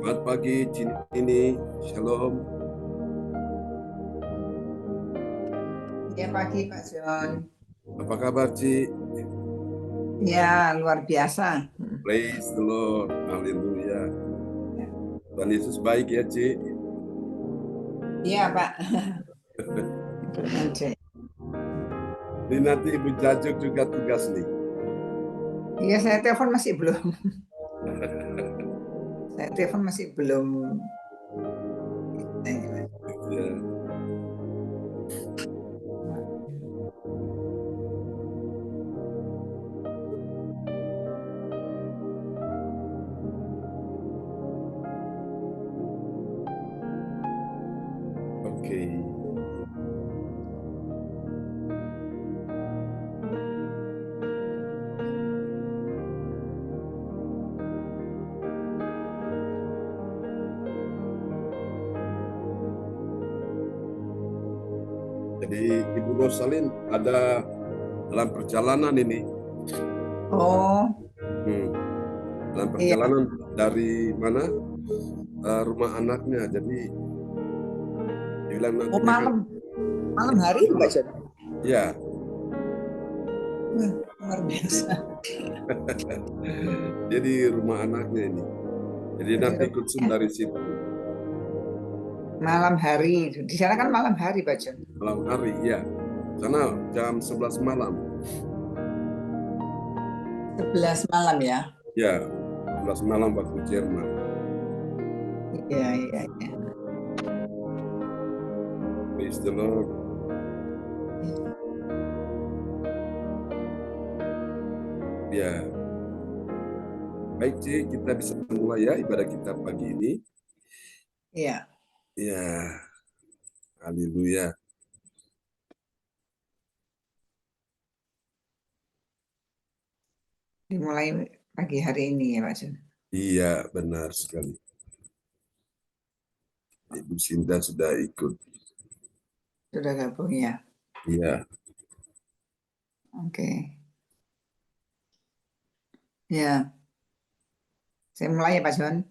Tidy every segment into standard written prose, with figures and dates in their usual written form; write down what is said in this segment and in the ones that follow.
Selamat pagi, ini Shalom. Ya pagi Pak John. Apa kabar, Ci? Ya luar biasa. Praise the Lord. Haleluya. Tuhan Yesus baik ya, Ci. Iya Pak. Ini nanti Ibu Jajuk juga tugas nih. Iya saya telepon masih belum. Saya telepon masih belum. Ya. Oke. Jadi Ibu Rosalin ada dalam perjalanan ini. Oh. Dalam perjalanan dari mana? Rumah anaknya. Jadi bilang nanti malam hari Pak John. Ya. Luar biasa. Jadi rumah anaknya ini. Jadi nanti ikut dari situ. Malam hari. Di sana kan malam hari Pak John. Malam hari, ya. Sana jam 11 malam. 11 malam ya? Ya, 11 malam waktu Jerman. Iya. Praise the Lord. Ya. Baik, Ci, kita bisa mulai ya ibadah kita pagi ini. Iya. Ya. Haleluya. Dimulai pagi hari ini ya Pak John. Iya, benar sekali. Ibu Sinta sudah ikut. Sudah gabung ya? Iya. Oke. Ya. Saya mulai ya Pak John.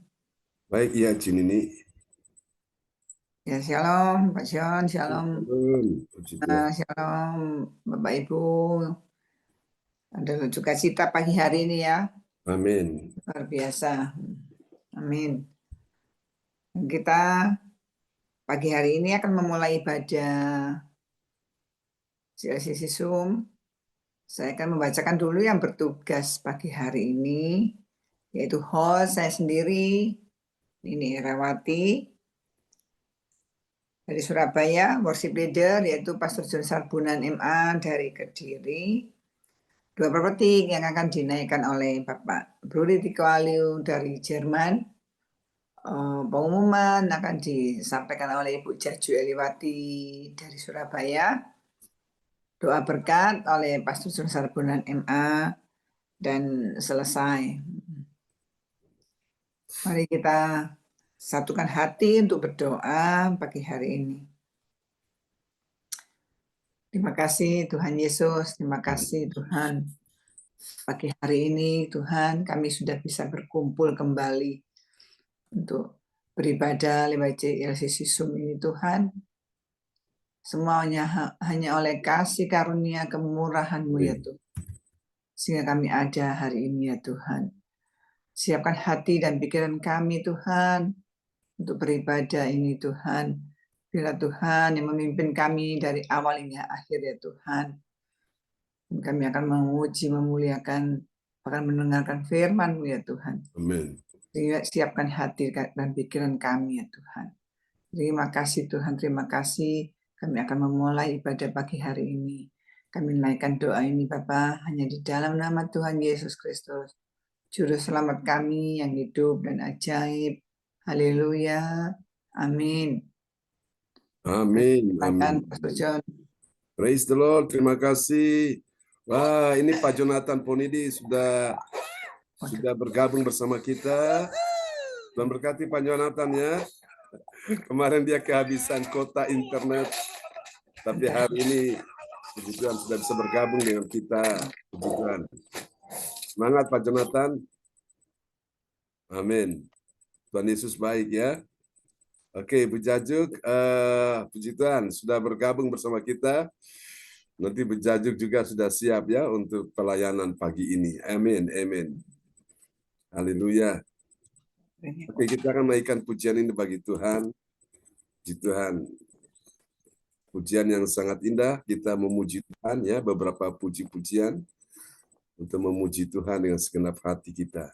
Baik, ya Cin ini. Ya, shalom Pak John, shalom. Shalom Bapak Ibu. Ada sukacita pagi hari ini ya. Amin. Luar biasa. Amin. Dan kita pagi hari ini akan memulai ibadah CLC Sisum. Saya akan membacakan dulu yang bertugas pagi hari ini, yaitu host saya sendiri, ini Erawati, dari Surabaya, worship leader, yaitu Pastor John Sarbunan MA dari Kediri. Dua properti yang akan dinaikkan oleh Bapak Bruri Tiko Aliu dari Jerman. Pengumuman akan disampaikan oleh Ibu Jaju Eliwati dari Surabaya. Doa berkat oleh Pastor John Sarbunan MA dan selesai. Mari kita satukan hati untuk berdoa pagi hari ini. Terima kasih Tuhan Yesus, terima kasih Tuhan. Pagi hari ini Tuhan kami sudah bisa berkumpul kembali untuk beribadah lewat CLC Sisum ini Tuhan. Semuanya hanya oleh kasih karunia kemurahan-Mu ya Tuhan. Sehingga kami ada hari ini ya Tuhan. Siapkan hati dan pikiran kami Tuhan untuk beribadah ini Tuhan. Biarlah Tuhan yang memimpin kami dari awal hingga akhir ya Tuhan. Dan kami akan memuji, memuliakan, akan mendengarkan firman-Mu ya Tuhan. Amin. Siapkan hati dan pikiran kami ya Tuhan. Terima kasih Tuhan, terima kasih. Kami akan memulai ibadah pagi hari ini. Kami naikkan doa ini Bapa hanya di dalam nama Tuhan Yesus Kristus, Juru Selamat kami yang hidup dan ajaib. Haleluya. Amin. Amin. Amin. Praise the Lord. Terima kasih. Wah, ini Pak Jonathan Ponidi sudah bergabung bersama kita. Tuhan berkati Pak Jonathan ya. Kemarin dia kehabisan kuota internet, tapi hari ini puji Tuhan sudah bisa bergabung dengan kita. Puji Tuhan. Semangat Pak Jonathan. Amin. Tuhan Yesus baik ya. Oke, Bu Jajuk, puji Tuhan sudah bergabung bersama kita. Nanti Bu Jajuk juga sudah siap ya untuk pelayanan pagi ini. Amin, amin. Haleluya. Oke, kita akan menaikkan pujian ini bagi Tuhan. Puji Tuhan. Pujian yang sangat indah, kita memuji Tuhan ya, beberapa puji-pujian untuk memuji Tuhan dengan segenap hati kita.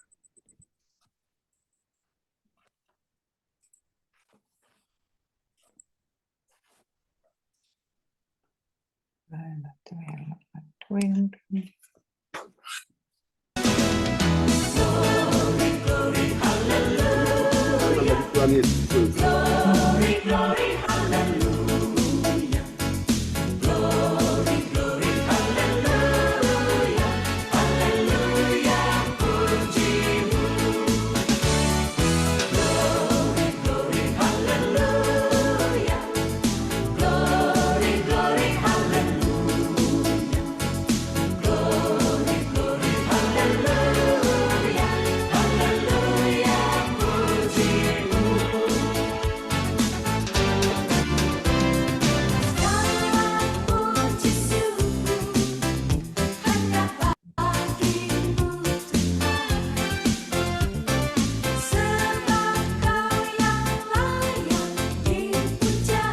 Tuhan Yesus. Glory, glory, hallelujah. Glory, glory, hallelujah. Hallelujah, pujimu. Glory, glory, hallelujah. Glory, glory, hallelujah. Glory, glory, hallelujah. Hallelujah, pujimu. Puji syukur hanya bagimu Tuhan, sebab Kau yang layak dipuja.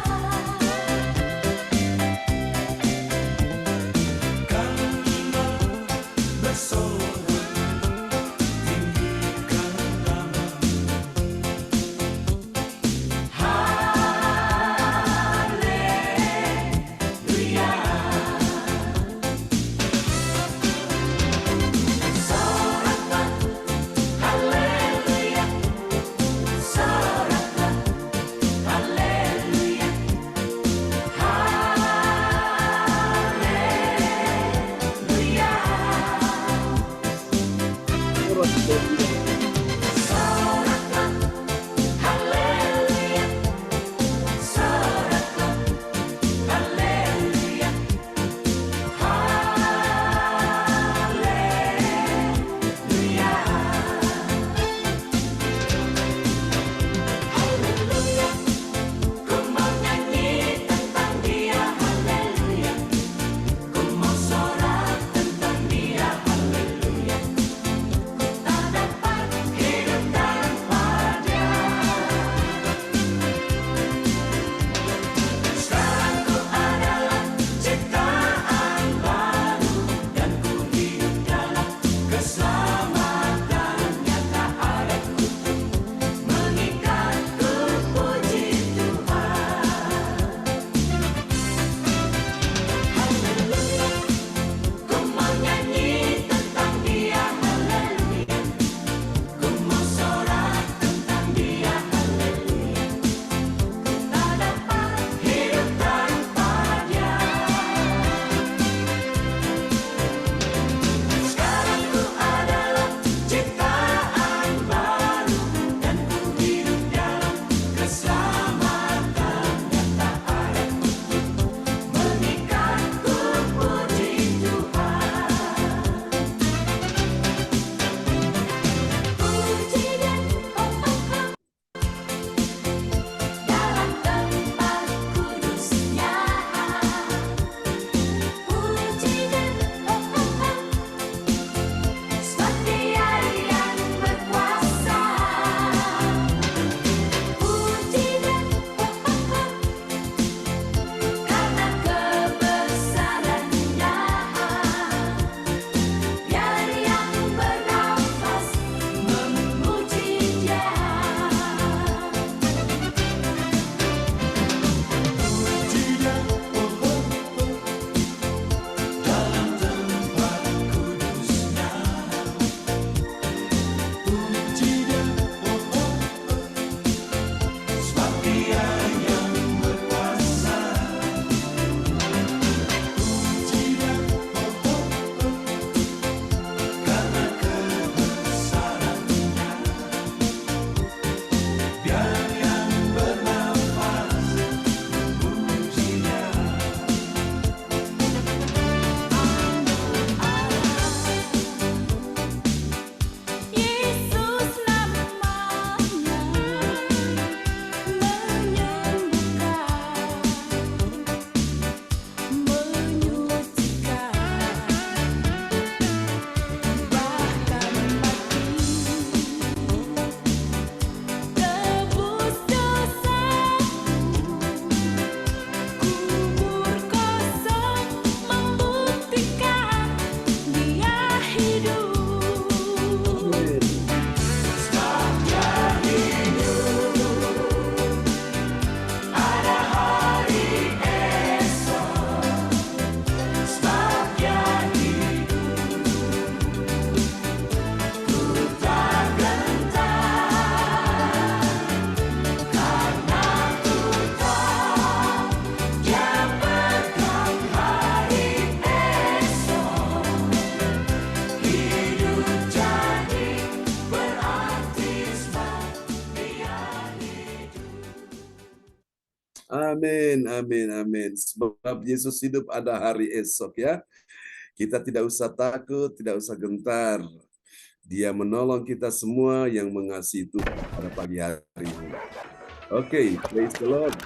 Haleluya, soraklah, haleluya, haleluya. Soraklah, haleluya, soraklah, haleluya, haleluya. Haleluya, ku mau nyanyi tentang Dia, haleluya. Ku mau sorak tentang Dia, haleluya. Tak dapat Amin, amin, amin. Sebab Yesus hidup ada hari esok ya. Kita tidak usah takut, tidak usah gentar. Dia menolong kita semua yang mengasihi Tuhan pada pagi hari ini. Oke, praise the Lord.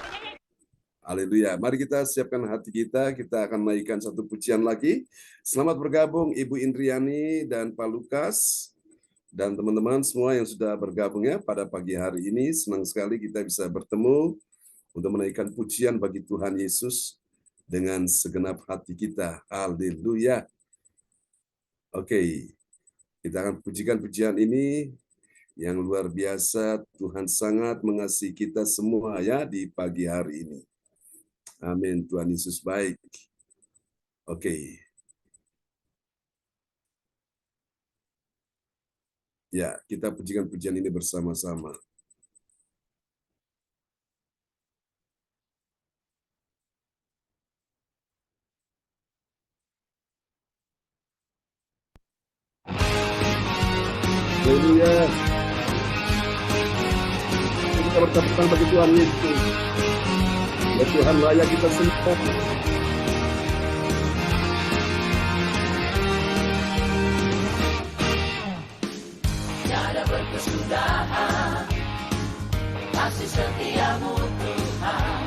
Haleluya. Mari kita siapkan hati kita akan menaikkan satu pujian lagi. Selamat bergabung Ibu Indriani dan Pak Lukas dan teman-teman semua yang sudah bergabung ya pada pagi hari ini. Senang sekali kita bisa bertemu untuk menaikkan pujian bagi Tuhan Yesus dengan segenap hati kita. Haleluya. Oke, kita akan pujikan pujian ini yang luar biasa. Tuhan sangat mengasihi kita semua ya di pagi hari ini. Amin. Tuhan Yesus baik. Oke. Ya, kita pujikan pujian ini bersama-sama. Haleluya. Kita bertepuk tangan bagi Tuhan Yesus. Ya Tuhan, layak kita sembah. Tiada berkesudahan kasih setiamu Tuhan,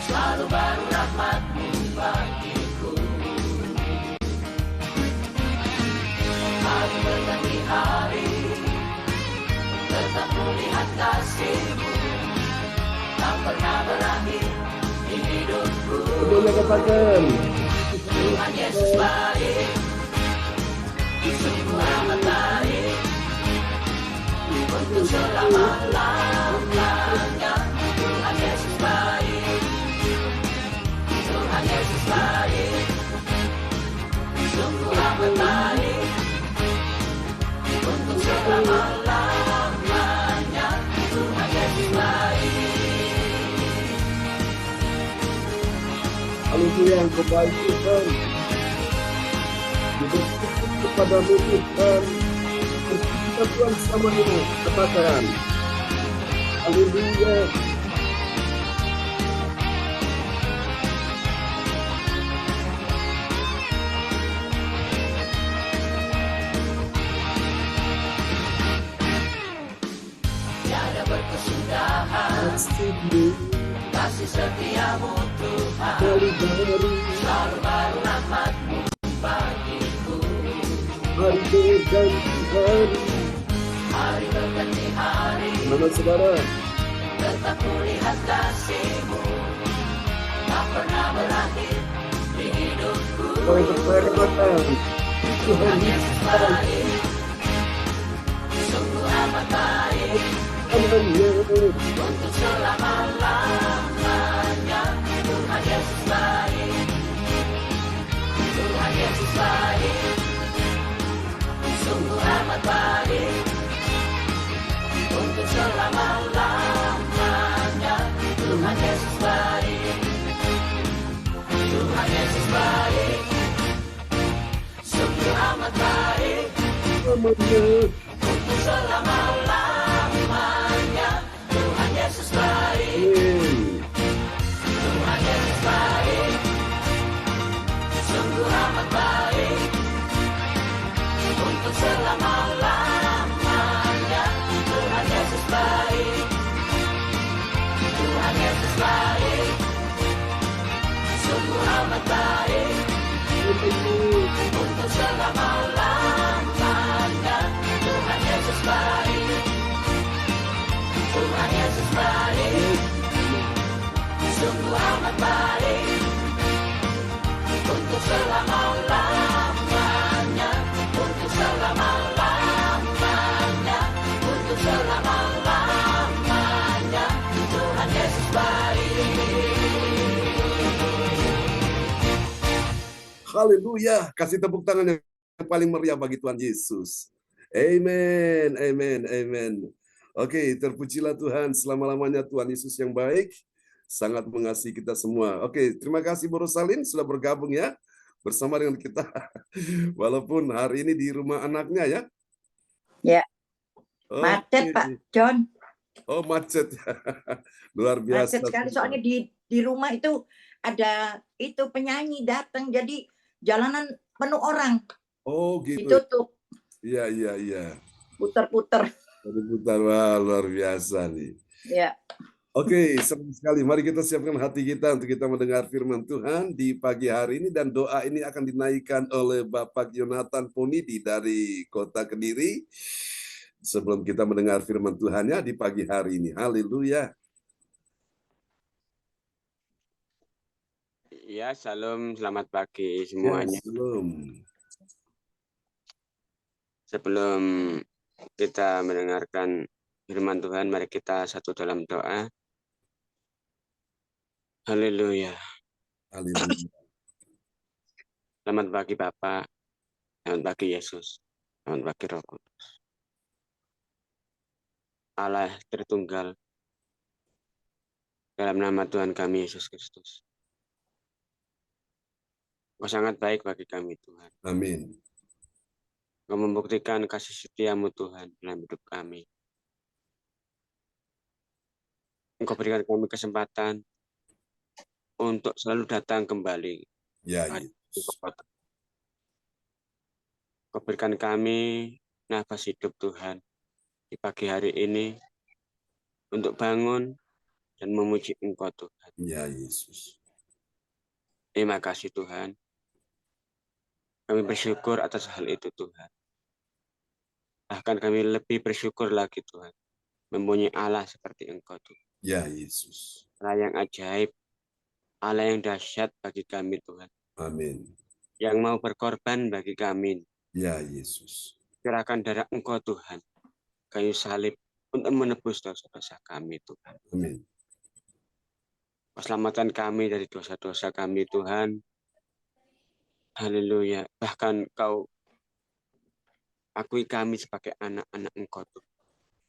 selalu baru rahmat-Mu bagiku. Hari berganti hari, tetap kulihat kasih-Mu, tak pernah berakhir di hidupku. Boleh katakan. Tuhan Yesus baik, sungguh amat baik, untuk selama-lamanya. Tuhan Yesus baik, Tuhan Yesus baik, sungguh amat baik, untuk selama-lamanya. Tuhan Yesus baik. Haleluya, Engkau baik Tuhan. Bersyukur kepadamu Tuhan. Kita Tuhan sama-sama katakan. Haleluya. Tiada berkesudahan kasih setiamu Tuhan, Hari-hari, selalu baru rahmat-Mu bagiku. hari berganti hari. Hari berganti hari, Mana saudara? tetap kulihat kasih-Mu, tak pernah berakhir di hidupku. Kau yang percaya katakan. Tuhan Yesus baik, sungguh amat baik, Haleluya. untuk selama-lamanya. Tuhan Yesus baik, Tuhan Yesus baik, sungguh amat baik, untuk selama-lamanya. Tuhan Yesus baik, Tuhan Yesus baik, sungguh amat baik, Namanya. untuk selama-lamanya. Tuhan Yesus baik, Amin. Tuhan Yesus baik, sungguh amat baik, untuk selama-lamanya. Tuhan Yesus baik, Tuhan Yesus baik, sungguh amat baik, untuk selama-lamanya. Tuhan Yesus baik, Tuhan Yesus baik, sungguh amat baik, untuk selama-lamanya, untuk selama-lamanya, untuk selama-lamanya. Tuhan Yesus baik. Haleluya. Kasih tepuk tangan yang paling meriah bagi Tuhan Yesus. Amen, amen, amen. Oke, terpujilah Tuhan selama-lamanya. Tuhan Yesus yang baik, sangat mengasihi kita semua. Oke, terima kasih Bu Rosalin sudah bergabung ya bersama dengan kita. Walaupun hari ini di rumah anaknya ya. Ya. Oke. Macet Pak John. Oh, macet. Luar biasa. Macet sekali soalnya di rumah itu ada itu penyanyi datang jadi jalanan penuh orang. Oh, gitu. Ditutup. Iya, iya, iya. Putar-putar. Putar, wah, luar biasa nih. Ya. Oke, senang sekali. Mari kita siapkan hati kita untuk kita mendengar firman Tuhan di pagi hari ini, dan doa ini akan dinaikkan oleh Bapak Yonatan Ponidi dari Kota Kediri. Sebelum kita mendengar firman Tuhannya di pagi hari ini. Haleluya. Ya, salam, selamat pagi Ya, semuanya. shalom. Sebelum kita mendengarkan firman Tuhan, mari kita satu dalam doa. Haleluya. Haleluya. Selamat pagi Bapak, selamat pagi Yesus, selamat pagi Roh Kudus. Allah Tritunggal, dalam nama Tuhan kami Yesus Kristus. Kau sangat baik bagi kami Tuhan. Amin. Kau membuktikan kasih setiamu Tuhan dalam hidup kami. Engkau berikan kami kesempatan untuk selalu datang kembali. Ya, Yesus. Kau berikan kami nafas hidup Tuhan di pagi hari ini untuk bangun dan memuji Engkau Tuhan. Ya, Yesus. Terima kasih Tuhan. Kami bersyukur atas hal itu Tuhan. Bahkan kami lebih bersyukur lagi Tuhan. Mempunyai Allah seperti Engkau Tuhan. Ya, Yesus. Allah yang ajaib. Allah yang dahsyat bagi kami Tuhan. Amin. Yang mau berkorban bagi kami. Ya, Yesus. Serahkan darah Engkau Tuhan. Kayu salib untuk menebus dosa-dosa kami Tuhan. Amin. Keselamatan kami dari dosa-dosa kami Tuhan. Haleluya. Bahkan Kau akui kami sebagai anak-anak Engkau Tuhan.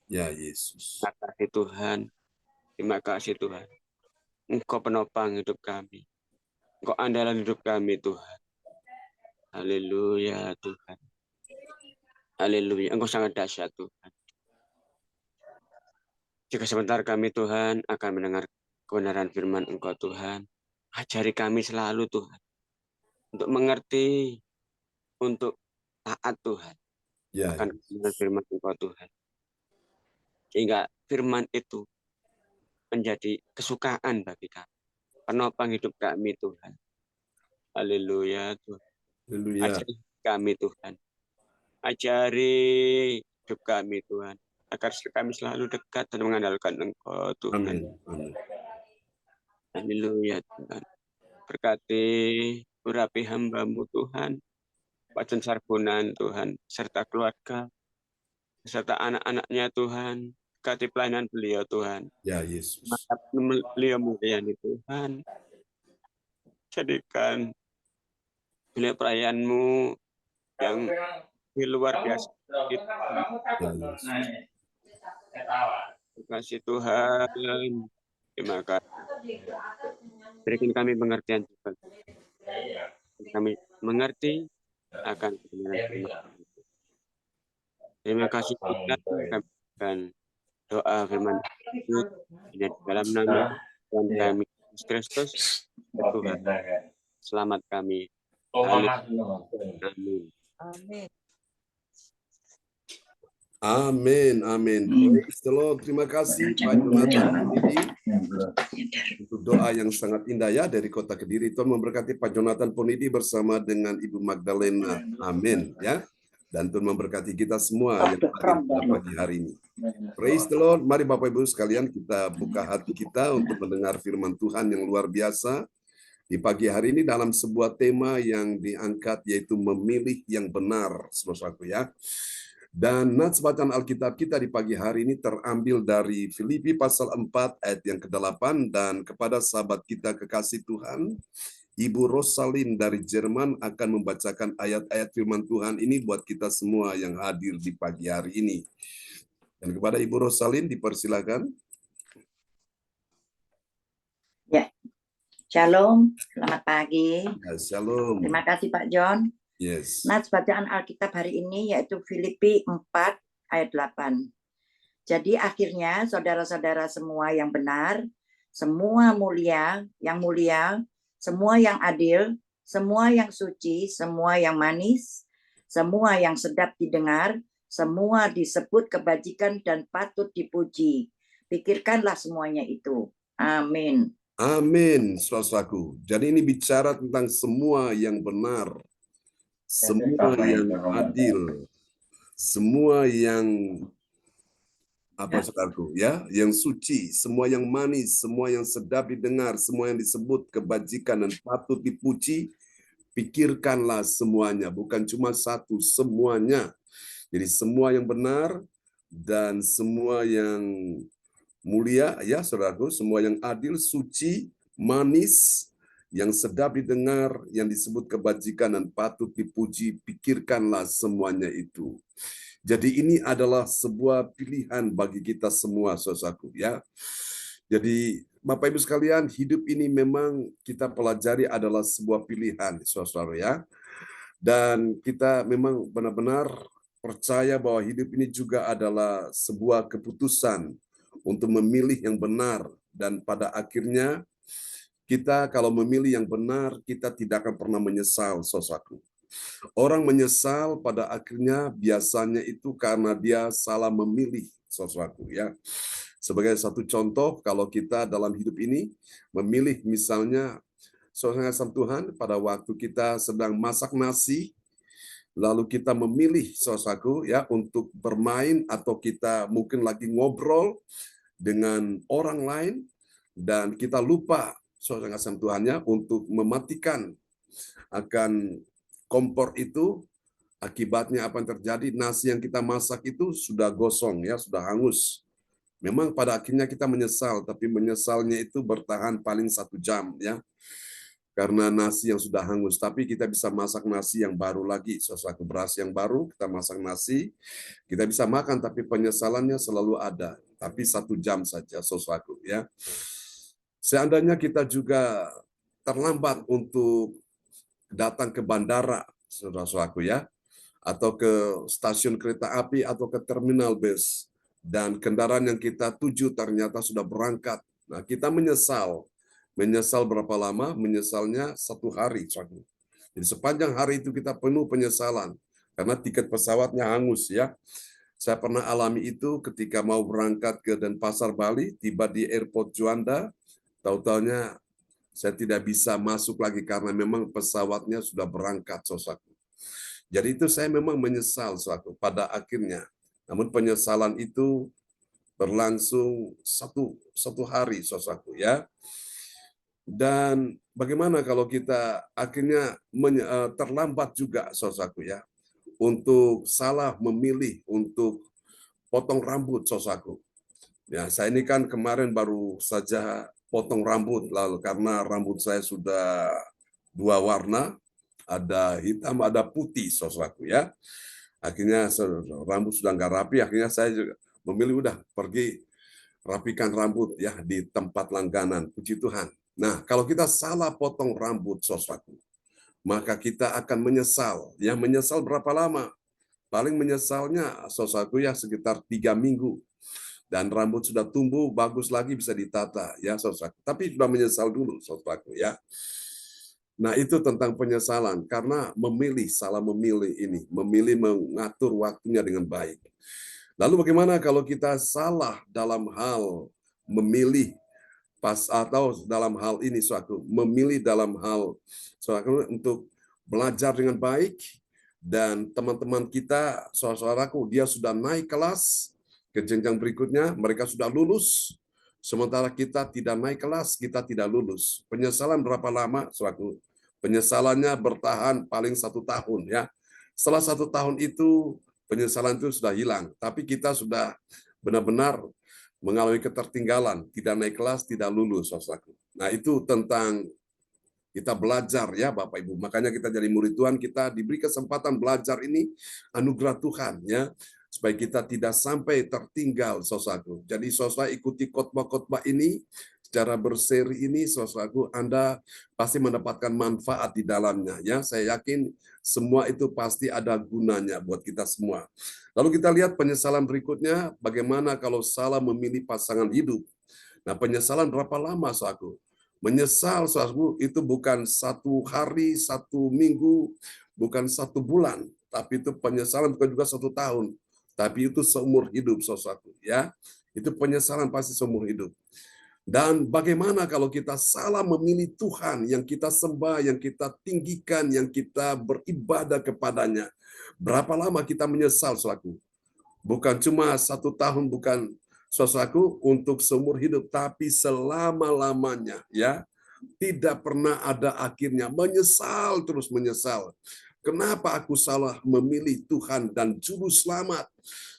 Ya, Yesus. Terima kasih Tuhan. Terima kasih Tuhan. Engkau penopang hidup kami. Engkau andalan hidup kami Tuhan. Haleluya Tuhan. Haleluya. Engkau sangat dahsyat Tuhan. Jika sebentar kami Tuhan akan mendengar kebenaran firman Engkau Tuhan. Ajari kami selalu Tuhan. Untuk mengerti. Untuk taat Tuhan. Ya, Akan mendengar firman Engkau Tuhan. Sehingga firman itu menjadi kesukaan bagi kami. Penopang hidup kami Tuhan. Haleluya Tuhan. Haleluya. Ajari kami Tuhan. Ajari hidup kami Tuhan. Agar kami selalu dekat dan mengandalkan Engkau Tuhan. Amin. Amin. Haleluya Tuhan. Berkati urapi hamba-Mu Tuhan. Pak John Sarbunan Tuhan. Serta keluarga. Serta anak-anaknya Tuhan. Berkati pelayanan beliau Tuhan. Ya, Yesus. Beliau melayani Tuhan. Jadikan beliau perayaan-Mu yang di luar biasa. Ya, Yesus. Terima kasih Tuhan. Terima kasih. Berikan kami pengertian juga. Kami mengerti akan kebenaran firman. Terima kasih Tuhan. Kami akan doa firman itu di dalam nama Tuhan kami Yesus Kristus. Tuhan, selamat kami. Amin. Amin. Amin, amin. Praise the Lord. Terima kasih Pak Jonathan Ponidi untuk doa yang sangat indah ya dari Kota Kediri. Tuhan memberkati Pak Jonathan Ponidi bersama dengan Ibu Magdalena. Amin ya. Dan Tuhan memberkati kita semua yang hadir pada pagi hari ini. Praise the Lord. Mari Bapak Ibu sekalian kita buka hati kita untuk mendengar firman Tuhan yang luar biasa. Di pagi hari ini dalam sebuah tema yang diangkat yaitu memilih yang benar, saudaraku ya. Dan nats bacaan Alkitab kita di pagi hari ini terambil dari Filipi pasal 4 ayat yang ke-8, dan kepada sahabat kita kekasih Tuhan, Ibu Rosalin dari Jerman akan membacakan ayat-ayat firman Tuhan ini buat kita semua yang hadir di pagi hari ini. Dan kepada Ibu Rosalin dipersilakan. Ya. Shalom, selamat pagi. Ya, shalom. Terima kasih Pak John. Yes. Nats bacaan Alkitab hari ini yaitu Filipi 4 ayat 8. Jadi akhirnya saudara-saudara semua yang benar, semua yang mulia, semua yang adil, semua yang suci, semua yang manis, semua yang sedap didengar, semua disebut kebajikan dan patut dipuji. Pikirkanlah semuanya itu. Amin. Amin, saudaraku. Jadi ini bicara tentang semua yang benar, semua yang adil, semua yang saudaraku, ya, yang suci, semua yang manis, semua yang sedap didengar, semua yang disebut kebajikan dan patut dipuji. Pikirkanlah semuanya, bukan cuma satu, semuanya. Jadi semua yang benar dan semua yang mulia, ya saudaraku, semua yang adil, suci, manis, yang sedap didengar, yang disebut kebajikan dan patut dipuji, pikirkanlah semuanya itu. Jadi ini adalah sebuah pilihan bagi kita semua, saudaraku, ya. Jadi Bapak Ibu sekalian, hidup ini memang kita pelajari adalah sebuah pilihan, saudara, ya. Dan kita memang benar-benar percaya bahwa hidup ini juga adalah sebuah keputusan untuk memilih yang benar, dan pada akhirnya kita kalau memilih yang benar, kita tidak akan pernah menyesal, saudaraku. Orang menyesal pada akhirnya biasanya itu karena dia salah memilih, saudaraku, ya. Sebagai satu contoh, kalau kita dalam hidup ini memilih misalnya, saudara Tuhan, pada waktu kita sedang masak nasi, lalu kita memilih, saudaraku, ya, untuk bermain atau kita mungkin lagi ngobrol dengan orang lain dan kita lupa, saudara Tuhannya, untuk mematikan akan kompor itu. Akibatnya apa yang terjadi? Nasi yang kita masak itu sudah gosong, ya, sudah hangus. Memang pada akhirnya kita menyesal, tapi menyesalnya itu bertahan paling 1 jam, ya, karena nasi yang sudah hangus. Tapi kita bisa masak nasi yang baru lagi, sesuatu beras yang baru, kita masak nasi, kita bisa makan, tapi penyesalannya selalu ada. Tapi 1 jam saja, sesuatu, ya. Seandainya kita juga terlambat untuk datang ke bandara, saudara-saudaraku, ya, atau ke stasiun kereta api atau ke terminal bus, dan kendaraan yang kita tuju ternyata sudah berangkat. Nah, kita menyesal. Menyesal berapa lama? Menyesalnya 1 hari. Jadi sepanjang hari itu kita penuh penyesalan karena tiket pesawatnya hangus, ya. Saya pernah alami itu ketika mau berangkat ke Denpasar, Bali, tiba di airport Juanda, tahu-taunya saya tidak bisa masuk lagi karena memang pesawatnya sudah berangkat, saudaraku. Jadi itu saya memang menyesal suatu pada akhirnya. Namun penyesalan itu berlangsung satu hari, saudaraku, ya. Dan bagaimana kalau kita akhirnya terlambat juga, saudaraku, ya, untuk salah memilih untuk potong rambut, saudaraku. Ya, saya ini kan kemarin baru saja potong rambut, lalu karena rambut saya sudah 2 warna, ada hitam, ada putih, saudaraku, ya. Akhirnya rambut sudah nggak rapi, akhirnya saya juga memilih udah pergi rapikan rambut, ya, di tempat langganan. Puji Tuhan. Nah, kalau kita salah potong rambut, saudaraku, maka kita akan menyesal. Ya, menyesal berapa lama? Paling menyesalnya, saudaraku, ya, sekitar 3 minggu. Dan rambut sudah tumbuh, bagus lagi bisa ditata, ya, saudaraku. Tapi sudah menyesal dulu, saudaraku, ya. Nah, itu tentang penyesalan karena salah memilih ini, memilih mengatur waktunya dengan baik. Lalu bagaimana kalau kita salah dalam hal memilih atau dalam hal ini suatu memilih dalam hal suatu untuk belajar dengan baik, dan teman-teman kita, saudaraku, dia sudah naik kelas ke jenjang berikutnya, mereka sudah lulus, sementara kita tidak naik kelas, kita tidak lulus. Penyesalan berapa lama, saudaraku? Penyesalannya bertahan paling 1 tahun, ya. Setelah 1 tahun itu penyesalan itu sudah hilang, tapi kita sudah benar-benar mengalami ketertinggalan, tidak naik kelas, tidak lulus, saudaraku. Nah, itu tentang kita belajar, ya, Bapak Ibu. Makanya kita jadi murid Tuhan, kita diberi kesempatan belajar ini anugerah Tuhan, ya, supaya kita tidak sampai tertinggal, saudaraku. Jadi saudara ikuti khotbah-khotbah ini secara berseri ini, saudaraku, Anda pasti mendapatkan manfaat di dalamnya. Ya, saya yakin semua itu pasti ada gunanya buat kita semua. Lalu kita lihat penyesalan berikutnya, bagaimana kalau salah memilih pasangan hidup. Nah, penyesalan berapa lama, saudaraku? Menyesal, saudaraku, itu bukan 1 hari, 1 minggu, bukan 1 bulan, tapi itu penyesalan bukan juga 1 tahun, tapi itu seumur hidup, saudaraku. Ya, itu penyesalan pasti seumur hidup. Dan bagaimana kalau kita salah memilih Tuhan yang kita sembah, yang kita tinggikan, yang kita beribadah kepadanya? Berapa lama kita menyesal, saudaraku? Bukan cuma 1 tahun, bukan, saudaraku, untuk seumur hidup, tapi selama-lamanya, ya. Tidak pernah ada akhirnya, menyesal, terus menyesal. Kenapa aku salah memilih Tuhan dan juru selamat,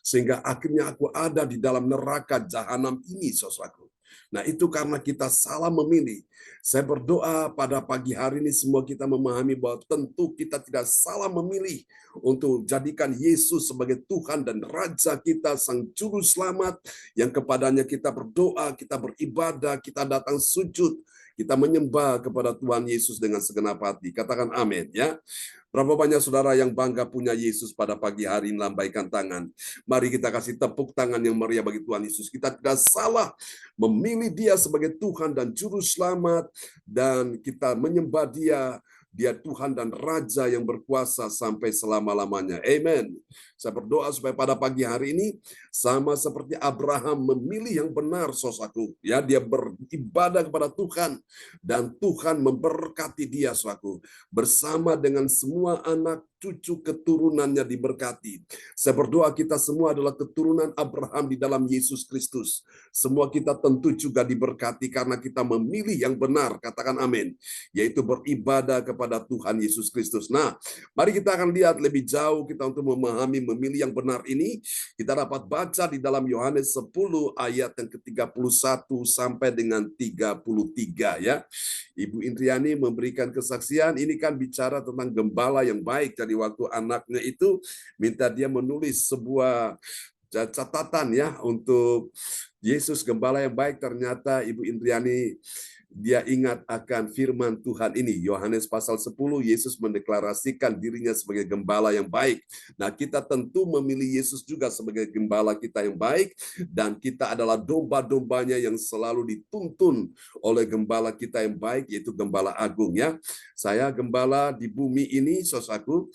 sehingga akhirnya aku ada di dalam neraka jahanam ini, saudaraku. Nah, itu karena kita salah memilih. Saya berdoa pada pagi hari ini semua kita memahami bahwa tentu kita tidak salah memilih untuk jadikan Yesus sebagai Tuhan dan Raja kita, Sang Juru Selamat, yang kepadanya kita berdoa, kita beribadah, kita datang sujud, kita menyembah kepada Tuhan Yesus dengan segenap hati. Katakan amin, ya. Berapa banyak saudara yang bangga punya Yesus pada pagi hari ini? Lambaikan tangan. Mari kita kasih tepuk tangan yang meriah bagi Tuhan Yesus. Kita tidak salah memilih Dia sebagai Tuhan dan Juru Selamat, dan kita menyembah Dia. Dia Tuhan dan Raja yang berkuasa sampai selama-lamanya. Amen. Saya berdoa supaya pada pagi hari ini, sama seperti Abraham memilih yang benar, saudaraku. Ya, dia beribadah kepada Tuhan, dan Tuhan memberkati dia, saudaraku. Bersama dengan semua anak cucu keturunannya diberkati. Saya berdoa kita semua adalah keturunan Abraham di dalam Yesus Kristus. Semua kita tentu juga diberkati karena kita memilih yang benar. Katakan amin. Yaitu beribadah kepada Tuhan Yesus Kristus. Nah, mari kita akan lihat lebih jauh kita untuk memahami memilih yang benar ini. Kita dapat baca di dalam Yohanes 10 ayat yang ke-31 sampai dengan 33, ya. Ibu Indriani memberikan kesaksian, ini kan bicara tentang gembala yang baik. Jadi waktu anaknya itu minta dia menulis sebuah catatan, ya, untuk Yesus gembala yang baik, ternyata Ibu Indriani dia ingat akan firman Tuhan ini. Yohanes pasal 10, Yesus mendeklarasikan dirinya sebagai gembala yang baik. Nah, kita tentu memilih Yesus juga sebagai gembala kita yang baik, dan kita adalah domba-dombanya yang selalu dituntun oleh gembala kita yang baik, yaitu Gembala Agung, ya. Saya gembala di bumi ini, saudaraku.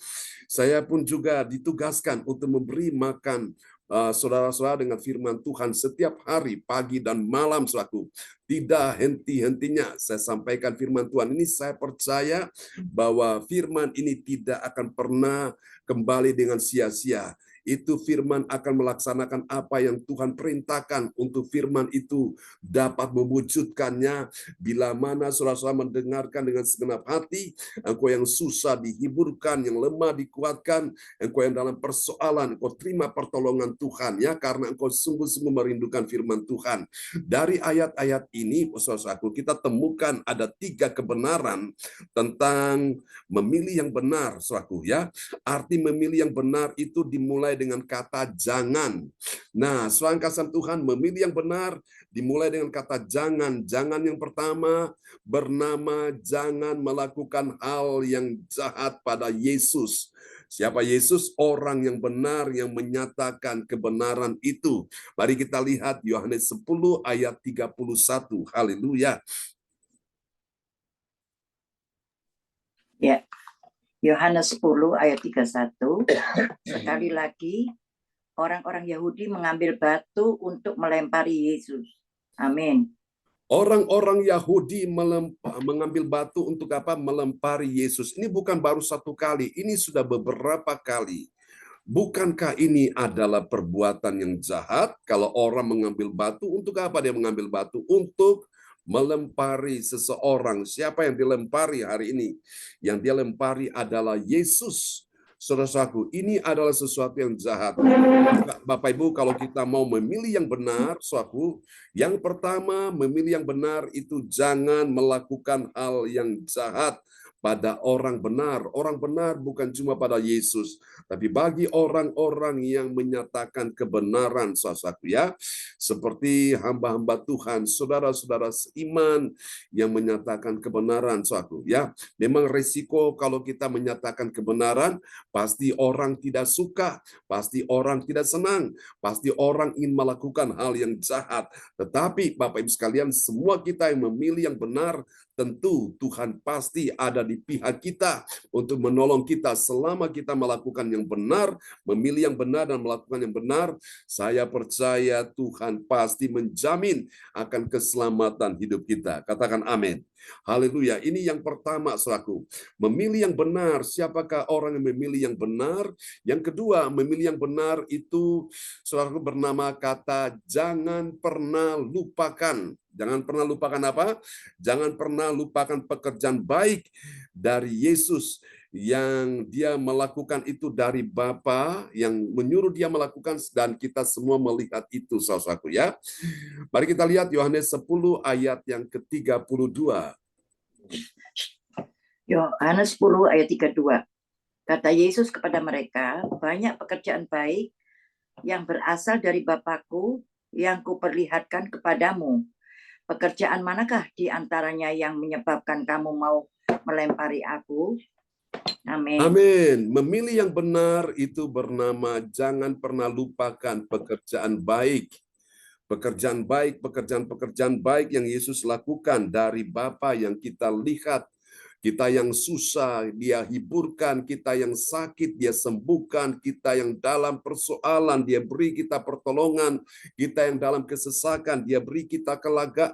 Saya pun juga ditugaskan untuk memberi makan saudara-saudara dengan firman Tuhan setiap hari, pagi dan malam, saudaraku. Tidak henti-hentinya saya sampaikan firman Tuhan ini. Saya percaya bahwa firman ini tidak akan pernah kembali dengan sia-sia. Itu firman akan melaksanakan apa yang Tuhan perintahkan. Untuk firman itu dapat mewujudkannya bila mana saudara-saudara mendengarkan dengan segenap hati. Engkau yang susah dihiburkan, yang lemah dikuatkan, engkau yang dalam persoalan, engkau terima pertolongan Tuhan, ya, karena engkau sungguh-sungguh merindukan firman Tuhan. Dari ayat-ayat ini, saudaraku, kita temukan ada 3 kebenaran tentang memilih yang benar, saudaraku, ya. Arti memilih yang benar itu dimulai dengan kata jangan. Nah, selangkasan Tuhan memilih yang benar dimulai dengan kata jangan. Jangan yang pertama bernama jangan melakukan hal yang jahat pada Yesus. Siapa Yesus? Orang yang benar yang menyatakan kebenaran itu. Mari kita lihat Yohanes 10 ayat 31. Haleluya. Ya. Yohanes 10 ayat 31. Sekali lagi, orang-orang Yahudi mengambil batu untuk melempari Yesus. Amin. Orang-orang Yahudi mengambil batu untuk apa? Melempari Yesus. Ini bukan baru 1 kali, ini sudah beberapa kali. Bukankah ini adalah perbuatan yang jahat? Kalau orang mengambil batu, untuk apa dia mengambil batu? Untuk melempari seseorang. Siapa yang dilempari hari ini? Yang dia lempari adalah Yesus. Saudaraku, ini adalah sesuatu yang jahat. Bapak Ibu, kalau kita mau memilih yang benar, saudaraku, yang pertama memilih yang benar itu jangan melakukan hal yang jahat pada orang benar. Orang benar bukan cuma pada Yesus, tapi bagi orang-orang yang menyatakan kebenaran, saudaraku ya. Seperti hamba-hamba Tuhan, saudara-saudara seiman yang menyatakan kebenaran, saudaraku ya. Memang resiko kalau kita menyatakan kebenaran, pasti orang tidak suka, pasti orang tidak senang, pasti orang ingin melakukan hal yang jahat. Tetapi Bapak Ibu sekalian, semua kita yang memilih yang benar, tentu Tuhan pasti ada di pihak kita untuk menolong kita selama kita melakukan yang benar, memilih yang benar dan melakukan yang benar. Saya percaya Tuhan pasti menjamin akan keselamatan hidup kita. Katakan amin. Haleluya. Ini yang pertama, saudaraku. Memilih yang benar. Siapakah orang yang memilih yang benar? Yang kedua, memilih yang benar itu, saudaraku, bernama kata jangan pernah lupakan. Jangan pernah lupakan apa? Jangan pernah lupakan pekerjaan baik dari Yesus yang dia melakukan itu dari Bapa yang menyuruh dia melakukan, dan kita semua melihat itu, saudaraku ya. Mari kita lihat Yohanes 10 ayat yang ke-32. Yohanes 10 ayat 32. Kata Yesus kepada mereka, banyak pekerjaan baik yang berasal dari Bapa-Ku yang kuperlihatkan kepadamu. Pekerjaan manakah di antaranya yang menyebabkan kamu mau melempari aku? Amin. Amin. Memilih yang benar itu bernama jangan pernah lupakan pekerjaan baik. Pekerjaan baik, pekerjaan baik yang Yesus lakukan dari Bapa yang kita lihat. Kita yang susah, dia hiburkan. Kita yang sakit, dia sembuhkan. Kita yang dalam persoalan, dia beri kita pertolongan. Kita yang dalam kesesakan, dia beri kita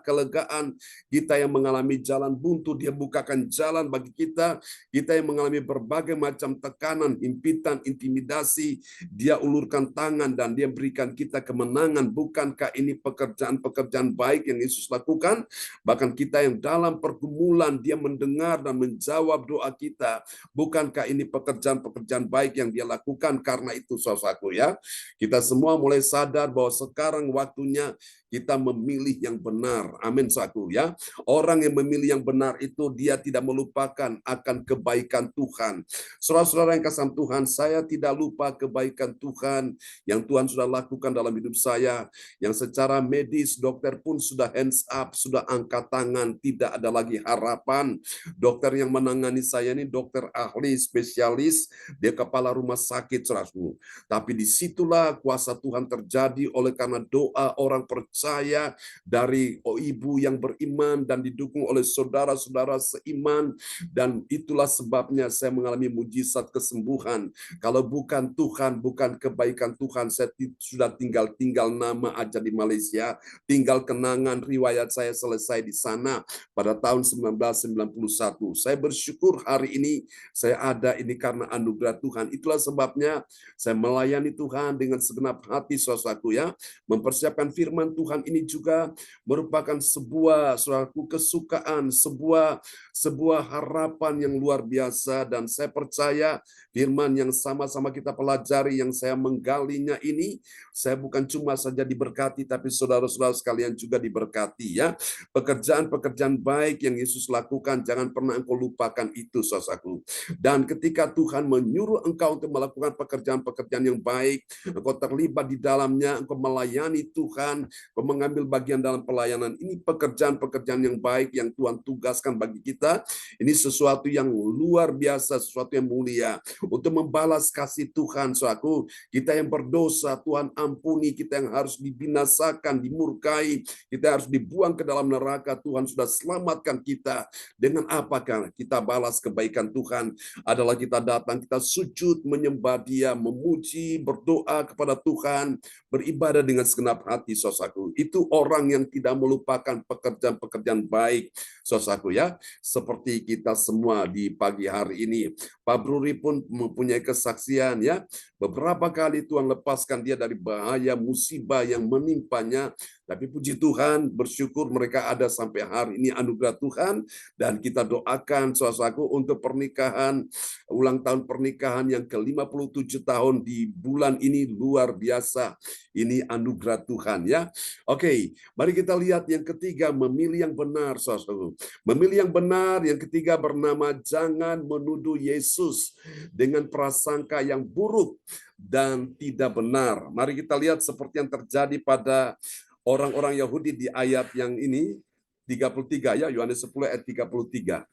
kelegaan. Kita yang mengalami jalan buntu, dia bukakan jalan bagi kita. Kita yang mengalami berbagai macam tekanan, himpitan, intimidasi, dia ulurkan tangan dan dia berikan kita kemenangan. Bukankah ini pekerjaan-pekerjaan baik yang Yesus lakukan? Bahkan kita yang dalam pergumulan, dia mendengar dan menjawab doa kita. Bukankah ini pekerjaan-pekerjaan baik yang dia lakukan? Karena itu, saudaraku ya, kita semua mulai sadar bahwa sekarang waktunya kita memilih yang benar. Amin, saudaraku ya. Orang yang memilih yang benar itu dia tidak melupakan akan kebaikan Tuhan. Saudara-saudara yang kasih Tuhan, saya tidak lupa kebaikan Tuhan yang Tuhan sudah lakukan dalam hidup saya, yang secara medis dokter pun sudah hands up, sudah angkat tangan, tidak ada lagi harapan. Dokter yang menangani saya ini dokter ahli spesialis, dia kepala rumah sakit, saudaraku. Tapi disitulah kuasa Tuhan terjadi oleh karena doa orang percaya dari ibu yang beriman dan didukung oleh saudara-saudara seiman, dan itulah sebabnya saya mengalami mujizat kesembuhan. Kalau bukan Tuhan, bukan kebaikan Tuhan, saya sudah tinggal nama aja di Malaysia, tinggal kenangan riwayat saya selesai di sana pada tahun 1991. Saya bersyukur hari ini saya ada ini karena anugerah Tuhan. Itulah sebabnya saya melayani Tuhan dengan segenap hati, saudaraku ya. Mempersiapkan firman Tuhan ini juga merupakan sebuah, saudaraku, kesukaan, sebuah harapan yang luar biasa, dan saya percaya firman yang sama-sama kita pelajari, yang saya menggalinya ini, saya bukan cuma saja diberkati, tapi saudara-saudara sekalian juga diberkati ya. Pekerjaan-pekerjaan baik yang Yesus lakukan, jangan pernah engkau lupakan itu, saudaraku. Dan ketika Tuhan menyuruh engkau untuk melakukan pekerjaan-pekerjaan yang baik, engkau terlibat di dalamnya, engkau melayani Tuhan, engkau mengambil bagian dalam pelayanan, ini pekerjaan-pekerjaan yang baik yang Tuhan tugaskan bagi kita. Ini sesuatu yang luar biasa, sesuatu yang mulia untuk membalas kasih Tuhan, saudaraku. Kita yang berdosa, Tuhan ampuni. Kita yang harus dibinasakan, dimurkai, kita harus dibuang ke dalam neraka, Tuhan sudah selamatkan kita. Dengan apakah kita balas kebaikan Tuhan? Adalah kita datang, kita sujud, menyembah Dia, memuji, berdoa kepada Tuhan, beribadah dengan segenap hati, saudaraku. Itu orang yang tidak melupakan pekerjaan-pekerjaan baik, saudaraku ya. Seperti kita semua di pagi hari ini. Pak Bruri pun mempunyai kesaksian ya. Beberapa kali Tuhan lepaskan dia dari bahaya musibah yang menimpanya. Tapi puji Tuhan, bersyukur mereka ada sampai hari ini, anugerah Tuhan. Dan kita doakan, saudaraku, untuk pernikahan, ulang tahun pernikahan yang ke-57 tahun di bulan ini, luar biasa. Ini anugerah Tuhan ya. Oke, mari kita lihat yang ketiga, memilih yang benar, saudara. Memilih yang benar, yang ketiga bernama jangan menuduh Yesus dengan prasangka yang buruk dan tidak benar. Mari kita lihat seperti yang terjadi pada orang-orang Yahudi di ayat yang ini, 33 ya, Yohanes 10 ayat 33.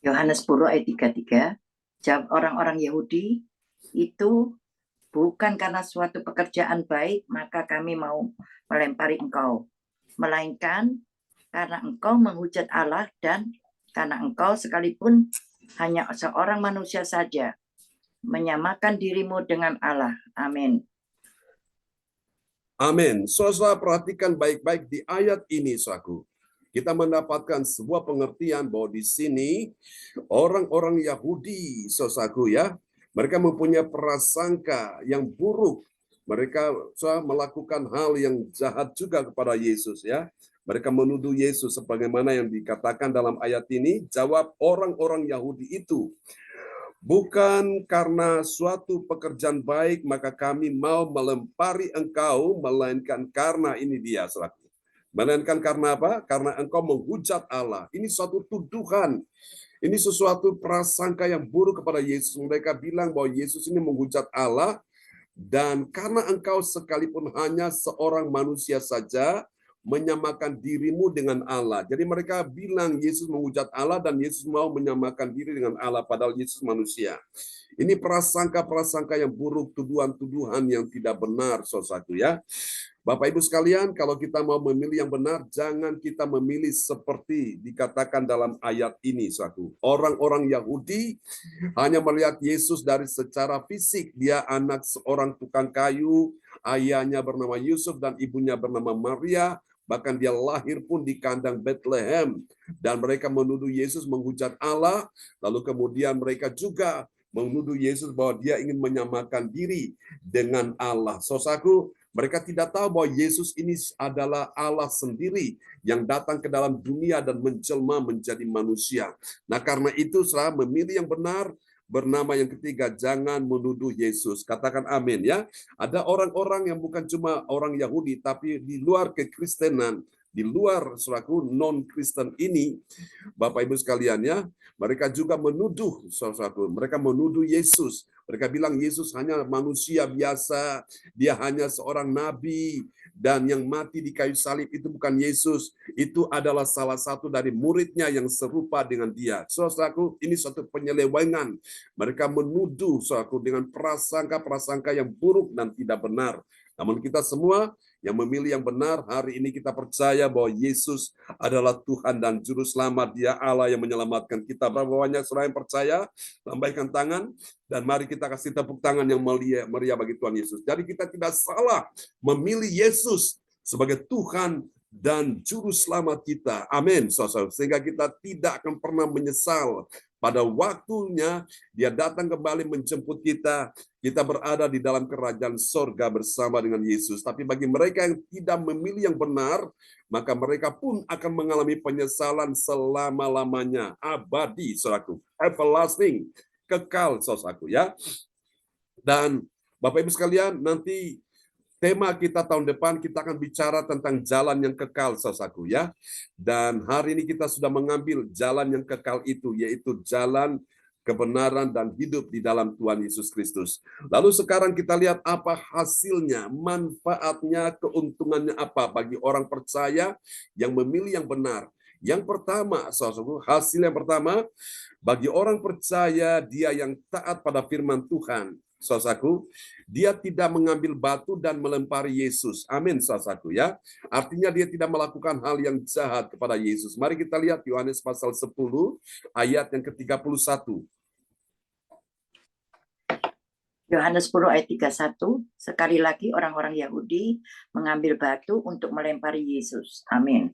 Yohanes 10 ayat 33, jawab orang-orang Yahudi, itu bukan karena suatu pekerjaan baik maka kami mau melempari engkau, melainkan karena engkau menghujat Allah dan karena engkau sekalipun hanya seorang manusia saja, menyamakan dirimu dengan Allah. Amin. Amin. Saudara perhatikan baik-baik di ayat ini, saudaraku. Kita mendapatkan sebuah pengertian bahwa di sini orang-orang Yahudi, saudaraku ya, mereka mempunyai prasangka yang buruk. Mereka melakukan hal yang jahat juga kepada Yesus ya. Mereka menuduh Yesus sebagaimana yang dikatakan dalam ayat ini. Jawab orang-orang Yahudi itu, bukan karena suatu pekerjaan baik maka kami mau melempari engkau, melainkan karena ini dia, saudaraku. Melainkan karena apa? Karena engkau menghujat Allah. Ini suatu tuduhan. Ini sesuatu prasangka yang buruk kepada Yesus. Mereka bilang bahwa Yesus ini menghujat Allah, dan karena engkau sekalipun hanya seorang manusia saja, menyamakan dirimu dengan Allah. Jadi mereka bilang Yesus menghujat Allah dan Yesus mau menyamakan diri dengan Allah, padahal Yesus manusia. Ini prasangka-prasangka yang buruk, tuduhan-tuduhan yang tidak benar, saudaraku ya. Bapak Ibu sekalian, kalau kita mau memilih yang benar, jangan kita memilih seperti dikatakan dalam ayat ini, saudaraku. Orang-orang Yahudi hanya melihat Yesus dari secara fisik. Dia anak seorang tukang kayu, ayahnya bernama Yusuf dan ibunya bernama Maria. Bahkan dia lahir pun di kandang Bethlehem. Dan mereka menuduh Yesus menghujat Allah, lalu kemudian mereka juga menuduh Yesus bahwa dia ingin menyamakan diri dengan Allah. Saudaraku, mereka tidak tahu bahwa Yesus ini adalah Allah sendiri yang datang ke dalam dunia dan menjelma menjadi manusia. Nah, karena itu saudara memilih yang benar, bernama yang ketiga, jangan menuduh Yesus. Katakan amin ya. Ada orang-orang yang bukan cuma orang Yahudi, tapi di luar kekristenan, di luar saudaraku non-Kristen ini, Bapak Ibu sekalian ya, mereka juga menuduh, saudaraku, mereka menuduh Yesus. Mereka bilang Yesus hanya manusia biasa, dia hanya seorang nabi, dan yang mati di kayu salib itu bukan Yesus, itu adalah salah satu dari muridnya yang serupa dengan dia. Saudaraku, ini suatu penyelewengan. Mereka menuduh, saudaraku, dengan prasangka-prasangka yang buruk dan tidak benar. Namun kita semua yang memilih yang benar, hari ini kita percaya bahwa Yesus adalah Tuhan dan Juru Selamat. Dia Allah yang menyelamatkan kita. Berapa banyak saudara yang percaya? Lambaikan tangan dan mari kita kasih tepuk tangan yang meriah bagi Tuhan Yesus. Jadi kita tidak salah memilih Yesus sebagai Tuhan dan Juru Selamat kita. Amin, saudara. Sehingga kita tidak akan pernah menyesal. Pada waktunya dia datang kembali menjemput kita, kita berada di dalam kerajaan sorga bersama dengan Yesus. Tapi bagi mereka yang tidak memilih yang benar, maka mereka pun akan mengalami penyesalan selama-lamanya, abadi, saudaraku, everlasting, kekal, saudaraku ya. Dan Bapak Ibu sekalian, nanti tema kita tahun depan kita akan bicara tentang jalan yang kekal, saudaraku ya. Dan hari ini kita sudah mengambil jalan yang kekal itu, yaitu jalan kebenaran dan hidup di dalam Tuhan Yesus Kristus. Lalu sekarang kita lihat apa hasilnya, manfaatnya, keuntungannya apa bagi orang percaya yang memilih yang benar. Yang pertama, saudaraku, hasil yang pertama, bagi orang percaya dia yang taat pada firman Tuhan, saudaraku, dia tidak mengambil batu dan melempari Yesus. Amin, saudaraku ya. Artinya dia tidak melakukan hal yang jahat kepada Yesus. Mari kita lihat Yohanes pasal 10 ayat yang ke-31. Yohanes 10 ayat 31, sekali lagi orang-orang Yahudi mengambil batu untuk melempari Yesus. Amin.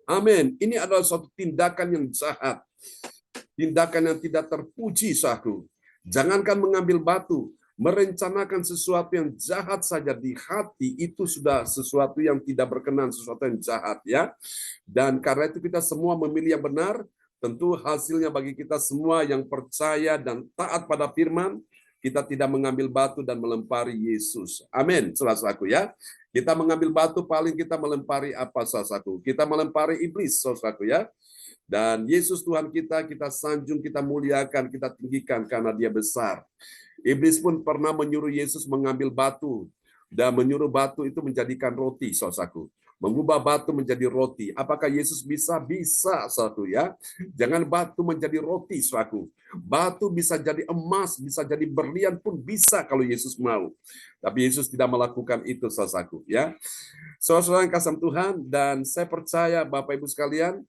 Amin. Ini adalah suatu tindakan yang jahat. Tindakan yang tidak terpuji, saudaraku. Jangankan mengambil batu, merencanakan sesuatu yang jahat saja di hati itu sudah sesuatu yang tidak berkenan, sesuatu yang jahat ya. Dan karena itu kita semua memilih yang benar, tentu hasilnya bagi kita semua yang percaya dan taat pada firman, kita tidak mengambil batu dan melempari Yesus. Amin, saudaraku ya. Kita mengambil batu, paling kita melempari apa, saudaraku? Kita melempari iblis, saudaraku ya. Dan Yesus Tuhan kita sanjung, kita muliakan, kita tinggikan karena Dia besar. Iblis pun pernah menyuruh Yesus mengambil batu dan menyuruh batu itu menjadikan roti, saudaraku. Mengubah batu menjadi roti. Apakah Yesus bisa? Bisa, saudaraku ya. Jangan batu menjadi roti, saudaraku. Batu bisa jadi emas, bisa jadi berlian pun bisa kalau Yesus mau. Tapi Yesus tidak melakukan itu, saudaraku ya. Saudara-saudara yang kasih Tuhan, dan saya percaya Bapak Ibu sekalian,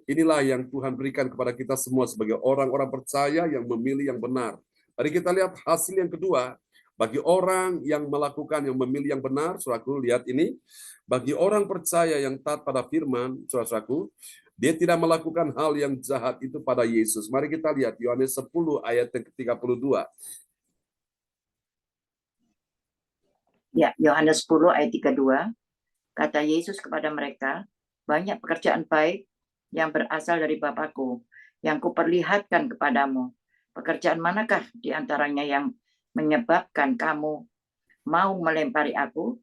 inilah yang Tuhan berikan kepada kita semua sebagai orang-orang percaya yang memilih yang benar. Mari kita lihat hasil yang kedua. Bagi orang yang melakukan, yang memilih yang benar, saudaraku, lihat ini. Bagi orang percaya yang taat pada firman, saudaraku, dia tidak melakukan hal yang jahat itu pada Yesus. Mari kita lihat Yohanes 10 ayat yang ke-32. Ya, Yohanes 10 ayat 32. Kata Yesus kepada mereka, banyak pekerjaan baik yang berasal dari Bapakku, yang kuperlihatkan kepadamu. Pekerjaan manakah di antaranya yang menyebabkan kamu mau melempari aku?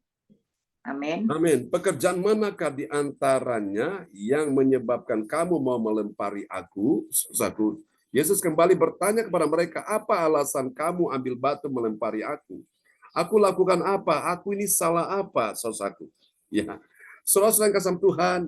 Amin. Amin. Pekerjaan manakah di antaranya yang menyebabkan kamu mau melempari aku? Saudaraku, Yesus kembali bertanya kepada mereka, apa alasan kamu ambil batu melempari aku? Aku lakukan apa? Aku ini salah apa, saudaraku? Ya, saudara yang kasih Tuhan,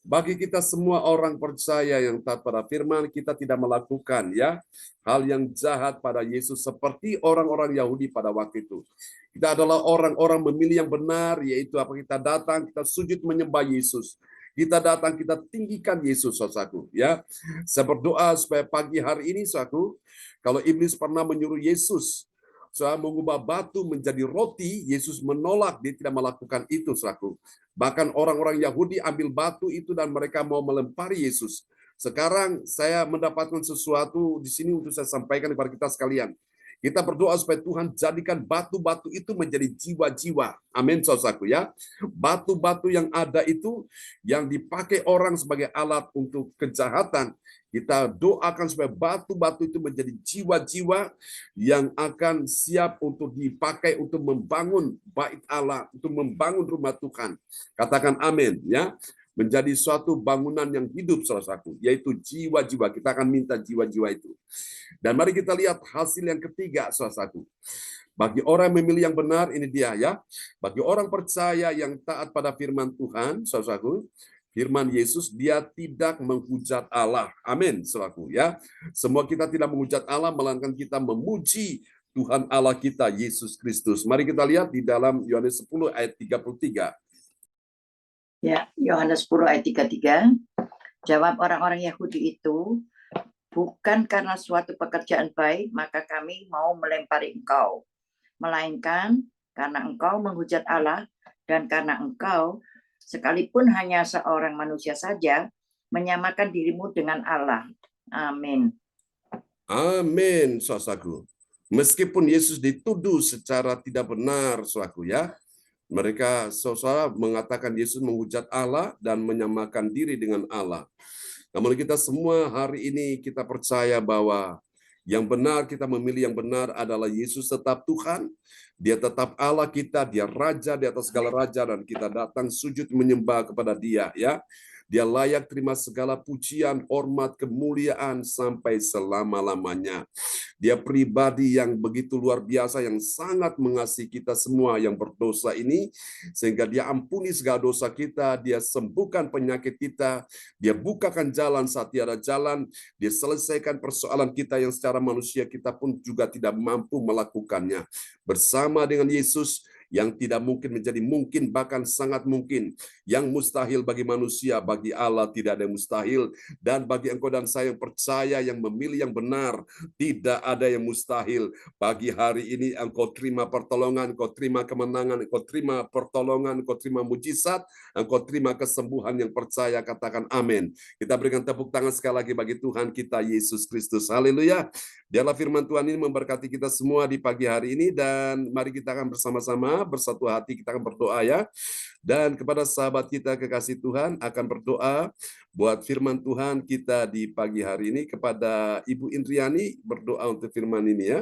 bagi kita semua orang percaya yang taat pada firman, kita tidak melakukan ya hal yang jahat pada Yesus seperti orang-orang Yahudi pada waktu itu. Kita adalah orang-orang memilih yang benar, yaitu apa, kita datang, kita sujud menyembah Yesus. Kita datang, kita tinggikan Yesus, saudaraku. Ya, saya berdoa supaya pagi hari ini, saudaraku, kalau iblis pernah menyuruh Yesus mengubah batu menjadi roti, Yesus menolak, dia tidak melakukan itu, saudaraku. Bahkan orang-orang Yahudi ambil batu itu dan mereka mau melempari Yesus. Sekarang saya mendapatkan sesuatu di sini untuk saya sampaikan kepada kita sekalian. Kita berdoa supaya Tuhan jadikan batu-batu itu menjadi jiwa-jiwa. Amin, saudaraku ya. Batu-batu yang ada itu yang dipakai orang sebagai alat untuk kejahatan. Kita doakan supaya batu-batu itu menjadi jiwa-jiwa yang akan siap untuk dipakai untuk membangun bait Allah, untuk membangun rumah Tuhan. Katakan amin ya. Menjadi suatu bangunan yang hidup, saudaraku, yaitu jiwa-jiwa. Kita akan minta jiwa-jiwa itu. Dan mari kita lihat hasil yang ketiga, saudaraku. Bagi orang yang memilih yang benar, ini dia ya. Bagi orang percaya yang taat pada firman Tuhan, saudaraku, firman Yesus, dia tidak menghujat Allah. Amin, saudaraku ya. Semua kita tidak menghujat Allah, melainkan kita memuji Tuhan Allah kita, Yesus Kristus. Mari kita lihat di dalam Yohanes 10 ayat 33. Ya, Yohanes 10 ayat 33. Jawab orang-orang Yahudi itu, bukan karena suatu pekerjaan baik, maka kami mau melempari engkau. Melainkan karena engkau menghujat Allah, dan karena engkau, sekalipun hanya seorang manusia saja, menyamakan dirimu dengan Allah. Amin. Amin, saudaraku. Meskipun Yesus dituduh secara tidak benar, saudaraku ya, mereka saudara mengatakan Yesus menghujat Allah dan menyamakan diri dengan Allah. Namun kita semua hari ini kita percaya bahwa yang benar, kita memilih yang benar adalah Yesus tetap Tuhan, dia tetap Allah kita, dia Raja di atas segala raja, dan kita datang sujud menyembah kepada dia ya. Dia layak terima segala pujian, hormat, kemuliaan sampai selama-lamanya. Dia pribadi yang begitu luar biasa, yang sangat mengasihi kita semua yang berdosa ini, sehingga dia ampuni segala dosa kita, dia sembuhkan penyakit kita, dia bukakan jalan saat tiada jalan, dia selesaikan persoalan kita yang secara manusia kita pun juga tidak mampu melakukannya. Bersama dengan Yesus, yang tidak mungkin menjadi mungkin, bahkan sangat mungkin. Yang mustahil bagi manusia, bagi Allah tidak ada yang mustahil. Dan bagi engkau dan saya yang percaya, yang memilih yang benar, tidak ada yang mustahil. Pagi hari ini engkau terima pertolongan, engkau terima kemenangan, engkau terima pertolongan, engkau terima mujizat, engkau terima kesembuhan yang percaya. Katakan amin. Kita berikan tepuk tangan sekali lagi bagi Tuhan kita Yesus Kristus. Haleluya. Biarlah firman Tuhan ini memberkati kita semua di pagi hari ini, dan mari kita akan bersama-sama bersatu hati, kita akan berdoa ya. Dan kepada sahabat kita kekasih Tuhan akan berdoa buat firman Tuhan kita di pagi hari ini. Kepada Ibu Indriani berdoa untuk firman ini ya.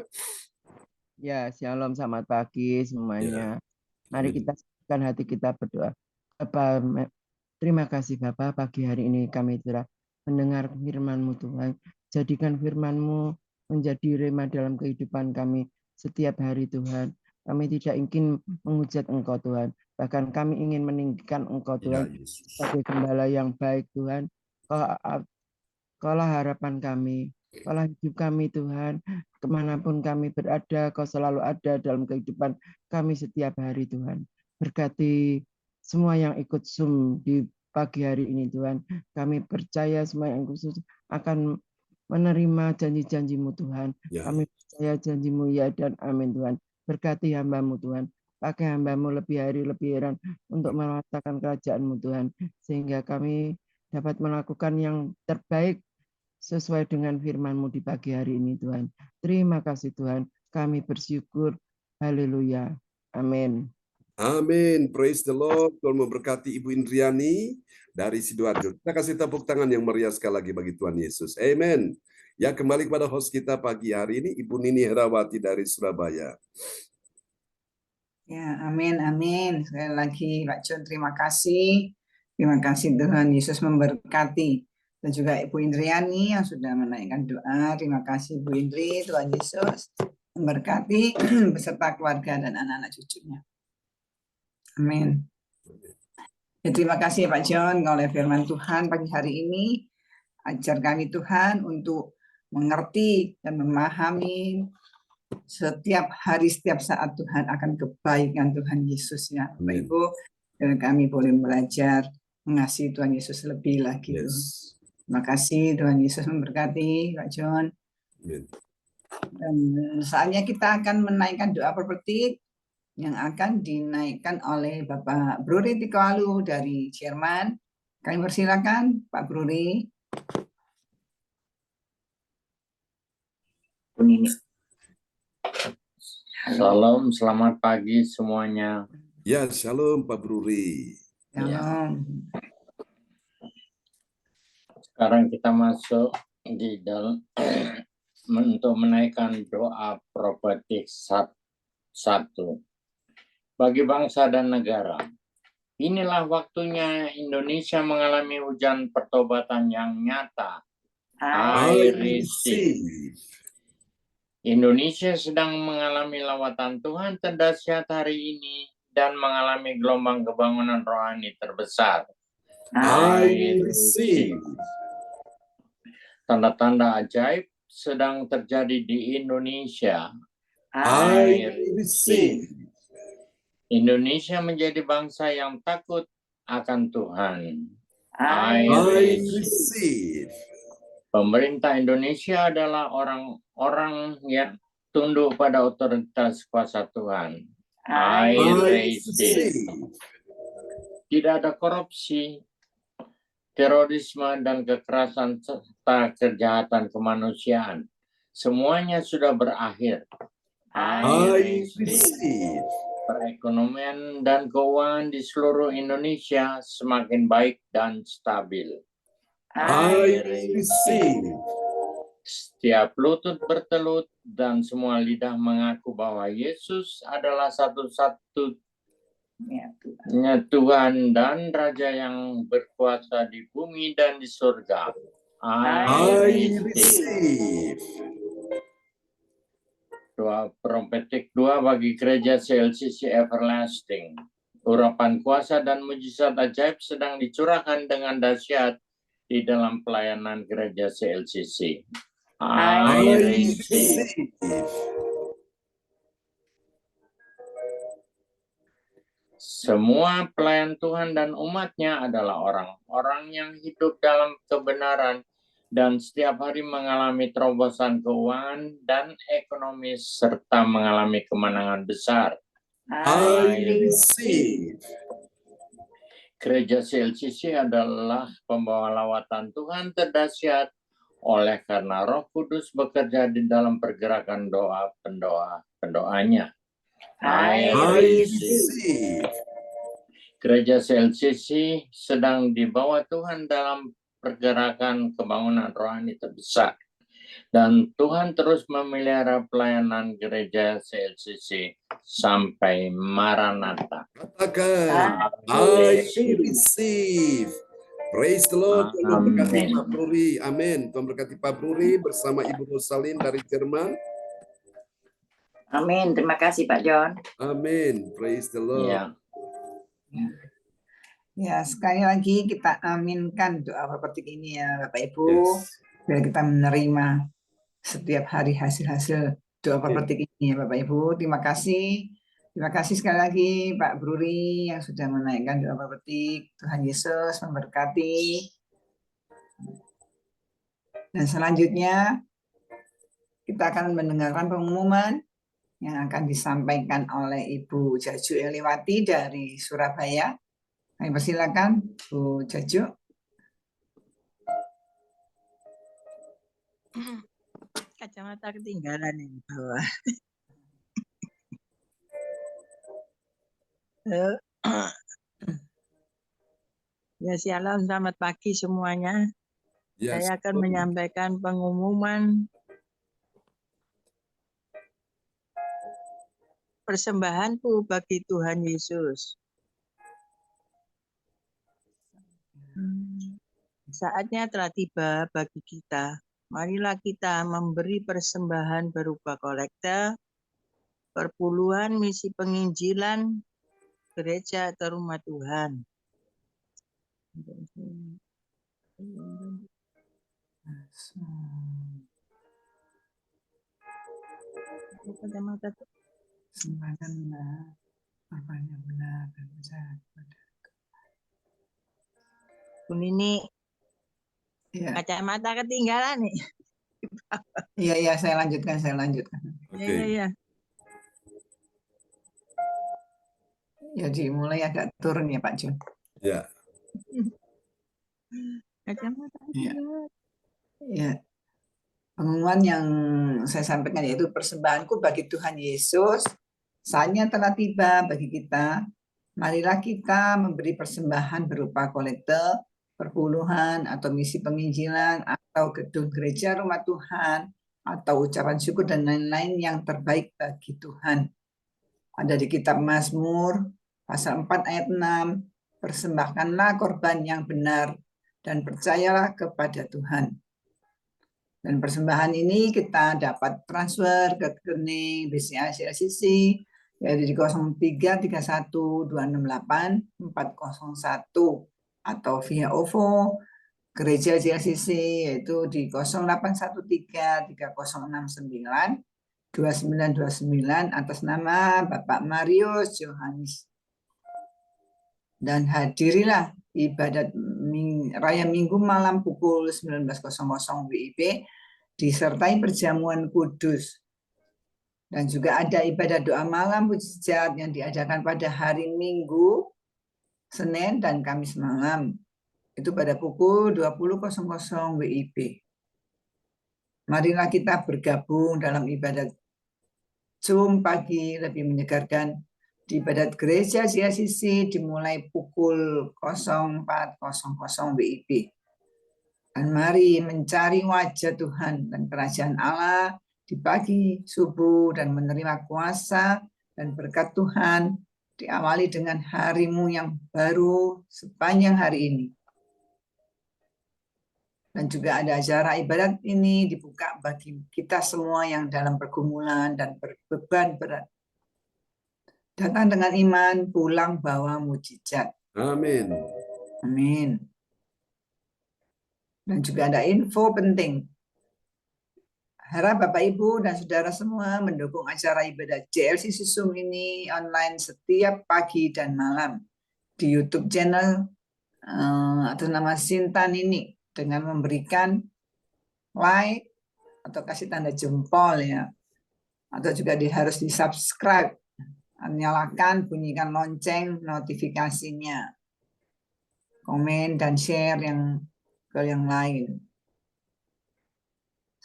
Ya, shalom, selamat pagi semuanya. Mari Amin. kita siapkan hati kita berdoa. Bapa, terima kasih Bapa, pagi hari ini kami telah mendengar firman-Mu Tuhan. Jadikan firman-Mu menjadi rema dalam kehidupan kami setiap hari Tuhan. Kami tidak ingin menghujat Engkau Tuhan. Bahkan kami ingin meninggikan Engkau Ya, Tuhan Yesus. sebagai gembala yang baik Tuhan. Kaulah harapan kami, kaulah hidup kami Tuhan. Kemanapun kami berada, Kau selalu ada dalam kehidupan kami setiap hari Tuhan. Berkati semua yang ikut Zoom di pagi hari ini Tuhan. Kami percaya semua yang khusus akan menerima janji-janji-Mu Tuhan. Ya. Kami percaya janji-Mu ya dan amin Tuhan. Berkati hamba-Mu Tuhan. Pakai hamba-Mu lebih hari lebih heran untuk merasakan kerajaan-Mu Tuhan. Sehingga kami dapat melakukan yang terbaik sesuai dengan firman-Mu di pagi hari ini Tuhan. Terima kasih Tuhan. Kami bersyukur. Haleluya. Amin. Amin. Praise the Lord. Tuhan memberkati Ibu Indriani dari Sidoarjo. Kita kasih tepuk tangan yang meriah sekali lagi bagi Tuhan Yesus. Amen. Ya, kembali kepada host kita pagi hari ini, Ibu Nini Herawati dari Surabaya. Ya, amin, amin. Sekali lagi Pak John, terima kasih. Terima kasih Tuhan Yesus memberkati. Dan juga Ibu Indriani yang sudah menaikkan doa. Terima kasih Bu Indri, Tuhan Yesus memberkati beserta keluarga dan anak-anak cucunya. Amin. Ya, terima kasih Pak John oleh firman Tuhan pagi hari ini. Ajar kami Tuhan untuk mengerti dan memahami setiap hari, setiap saat Tuhan akan kebaikan Tuhan Yesus ya. Bapak Ibu, dan kami boleh belajar mengasihi Tuhan Yesus lebih lagi. Yes. Terima kasih Tuhan Yesus memberkati Pak John. Amen. Dan saatnya kita akan menaikkan doa prophetik yang akan dinaikkan oleh Bapak Bruri Tikoalu dari Jerman. Kami persilakan Pak Bruri. Salam, selamat pagi semuanya. Ya, shalom Pak Bruri. Shalom. Sekarang kita masuk di dalam untuk menaikkan doa prophetik 1. Bagi bangsa dan negara. Inilah waktunya Indonesia mengalami hujan pertobatan yang nyata. I receive. Indonesia sedang mengalami lawatan Tuhan terdahsyat hari ini dan mengalami gelombang kebangunan rohani terbesar. I receive. Tanda-tanda ajaib sedang terjadi di Indonesia. I receive. Indonesia menjadi bangsa yang takut akan Tuhan. I receive. Pemerintah Indonesia adalah orang-orang yang tunduk pada otoritas kuasa Tuhan. I receive. Tidak ada korupsi, terorisme, dan kekerasan serta kejahatan kemanusiaan. Semuanya sudah berakhir. I receive. Perekonomian dan keuangan di seluruh Indonesia semakin baik dan stabil. I receive. Setiap lutut bertelut dan semua lidah mengaku bahwa Yesus adalah satu-satunya Tuhan dan Raja yang berkuasa di bumi dan di surga. I receive. Doa prophetik 2 bagi gereja CLCC Everlasting. Urapan kuasa dan mujizat ajaib sedang dicurahkan dengan dahsyat di dalam pelayanan gereja CLCC. I receive. Semua pelayan Tuhan dan umatnya adalah orang-orang yang hidup dalam kebenaran dan setiap hari mengalami terobosan keuangan dan ekonomi serta mengalami kemenangan besar. I receive. Gereja CLCC adalah pembawa lawatan Tuhan terdahsyat oleh karena Roh Kudus bekerja di dalam pergerakan doa pendoanya. I receive. Gereja CLCC sedang dibawa Tuhan dalam pergerakan pembangunan rohani terbesar. Dan Tuhan terus memelihara pelayanan gereja CLCC sampai Maranatha. Katakan, I I receive. receive. Praise the Lord. Tuhan memberkati Amin. Pak Bruri. Amin. Tuhan berkati Pak Bruri bersama Ibu Rosalin dari Jerman. Amin. Terima kasih Pak John. Amin. Praise the Lord. Ya. Ya, sekali lagi kita aminkan doa pepetik ini ya Bapak Ibu. Yes. Biar kita menerima setiap hari hasil-hasil doa pepetik ini ya Bapak Ibu. Terima kasih. Terima kasih sekali lagi Pak Bruri yang sudah menaikkan doa pepetik. Tuhan Yesus memberkati. Dan selanjutnya kita akan mendengarkan pengumuman yang akan disampaikan oleh Ibu Jaju Eliwati dari Surabaya. Kami persilakan Bu Jaju. Kacamata ketinggalan ini bawah. Ya, shalom, selamat pagi semuanya. Yes. Saya akan menyampaikan pengumuman persembahanku bagi Tuhan Yesus. Saatnya telah tiba bagi kita. Marilah kita memberi persembahan berupa kolekte, perpuluhan misi penginjilan, gereja atau rumah Tuhan. Sembahkanlah apa yang benar dan jahat. Bu Nini, Ya, kacamata ketinggalan nih. iya, saya lanjutkan. Oke. Ya. Ya, dimulai agak turun ya Pak Jun. Ya. Kacamata Iya. ketinggalan. Ya, pengumuman yang saya sampaikan yaitu persembahanku bagi Tuhan Yesus. Saatnya telah tiba bagi kita. Marilah kita memberi persembahan berupa kolekte, perpuluhan atau misi penginjilan atau gedung gereja rumah Tuhan atau ucapan syukur dan lain-lain yang terbaik bagi Tuhan. Ada di kitab Mazmur pasal 4 ayat 6, persembahkanlah korban yang benar dan percayalah kepada Tuhan. Dan persembahan ini kita dapat transfer ke rekening BCA CLCC yaitu di 0331268401 atau via OVO Gereja CLCC yaitu di 081330692929 atas nama Bapak Marius Johannes. Dan hadirilah ibadat Raya Minggu malam pukul 19.00 WIB disertai perjamuan kudus. Dan juga ada ibadah doa malam mujizat yang diadakan pada hari Minggu, Senin dan Kamis malam. Itu pada pukul 20.00 WIB. Marilah kita bergabung dalam ibadat Zoom pagi lebih menyegarkan. Di ibadat gereja CLCC dimulai pukul 04.00 WIB. Dan mari mencari wajah Tuhan dan kerajaan Allah di pagi subuh dan menerima kuasa dan berkat Tuhan diawali dengan harimu yang baru sepanjang hari ini. Dan juga ada acara ibadat ini dibuka bagi kita semua yang dalam pergumulan dan berbeban berat. Datang dengan iman, pulang bawa mujizat. Amin. Amin. Dan juga ada info penting. Harap Bapak Ibu dan Saudara semua mendukung acara ibadat CLCC Zoom ini online setiap pagi dan malam di YouTube channel atas nama Sinta Nini dengan memberikan like atau kasih tanda jempol ya, atau juga harus di subscribe, nyalakan, bunyikan lonceng notifikasinya, komen dan share ke yang lain.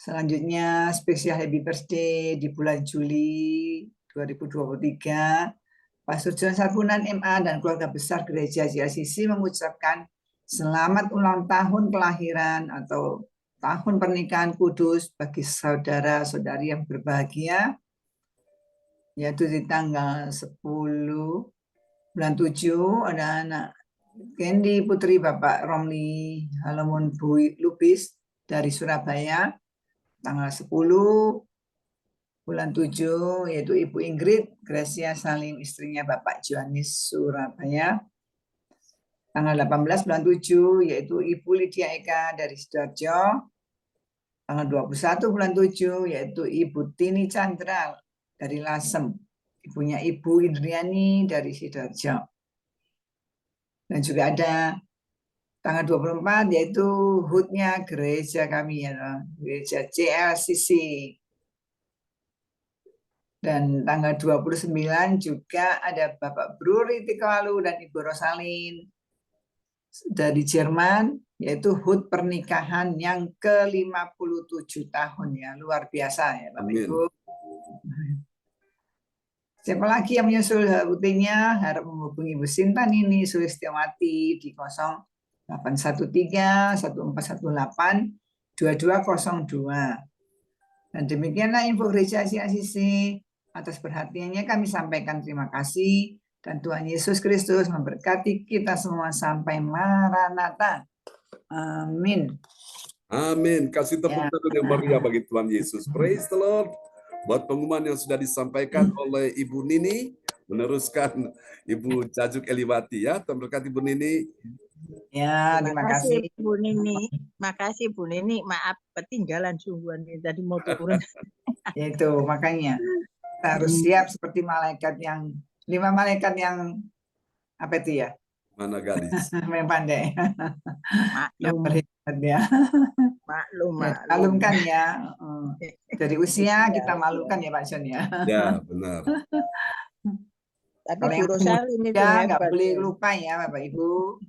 Selanjutnya spesial happy birthday di bulan Juli 2023. Pastor John Sarbunan MA dan keluarga besar gereja CLCC mengucapkan selamat ulang tahun kelahiran atau tahun pernikahan kudus bagi saudara-saudari yang berbahagia, yaitu di tanggal 10 bulan 7 ada anak Candy Putri Bapak Romli Halamun Bu Lubis dari Surabaya, tanggal 10 bulan 7 yaitu Ibu Ingrid Gracia Salim istrinya Bapak Johanis Surabaya, tanggal 18 bulan 7 yaitu Ibu Lydia Eka dari Sidoarjo, tanggal 21 bulan 7 yaitu Ibu Tini Chandra dari Lasem, ibunya Ibu Indriani dari Sidoarjo. Dan juga ada tanggal 24 yaitu HUT-nya gereja kami ya, gereja CLCC. Dan tanggal 29 juga ada Bapak Bruri Tikawalu dan Ibu Rosalin dari Jerman, yaitu HUT pernikahan yang ke-57 tahun ya, luar biasa ya Bapak Amin. Ibu. Siapa lagi yang menyusul HUT-nya? Harap menghubungi Bu Sinta Nini Sulistiawati di 0813 1418 2202. Dan demikianlah info gereja CLCC. Atas perhatiannya kami sampaikan terima kasih. Dan Tuhan Yesus Kristus memberkati kita semua sampai Maranatha. Amin. Amin. Kasih tepuk tangan yang meriah bagi Tuhan Yesus. Praise the Lord. Buat pengumuman yang sudah disampaikan oleh Ibu Nini, meneruskan Ibu Jajuk Eliwati ya. Tuhan berkati Ibu Nini. Ya, terima kasih. Bu Nini. Makasih Bu Nini. Maaf ketinggalan sungguhan ini tadi mau turun. Itu makanya kita harus siap seperti malaikat yang 5 malaikat yang apa itu ya? Mana gadis? Yang pandai. Yang Maklum, berhebat ya. maklum. Maklumkan ya. Dari usia kita malukan ya Pak John ya. Ya, benar. Tapi Kalau Bu yang Rosalin itu muda nggak hebat. boleh ya. lupa ya Bapak Ibu.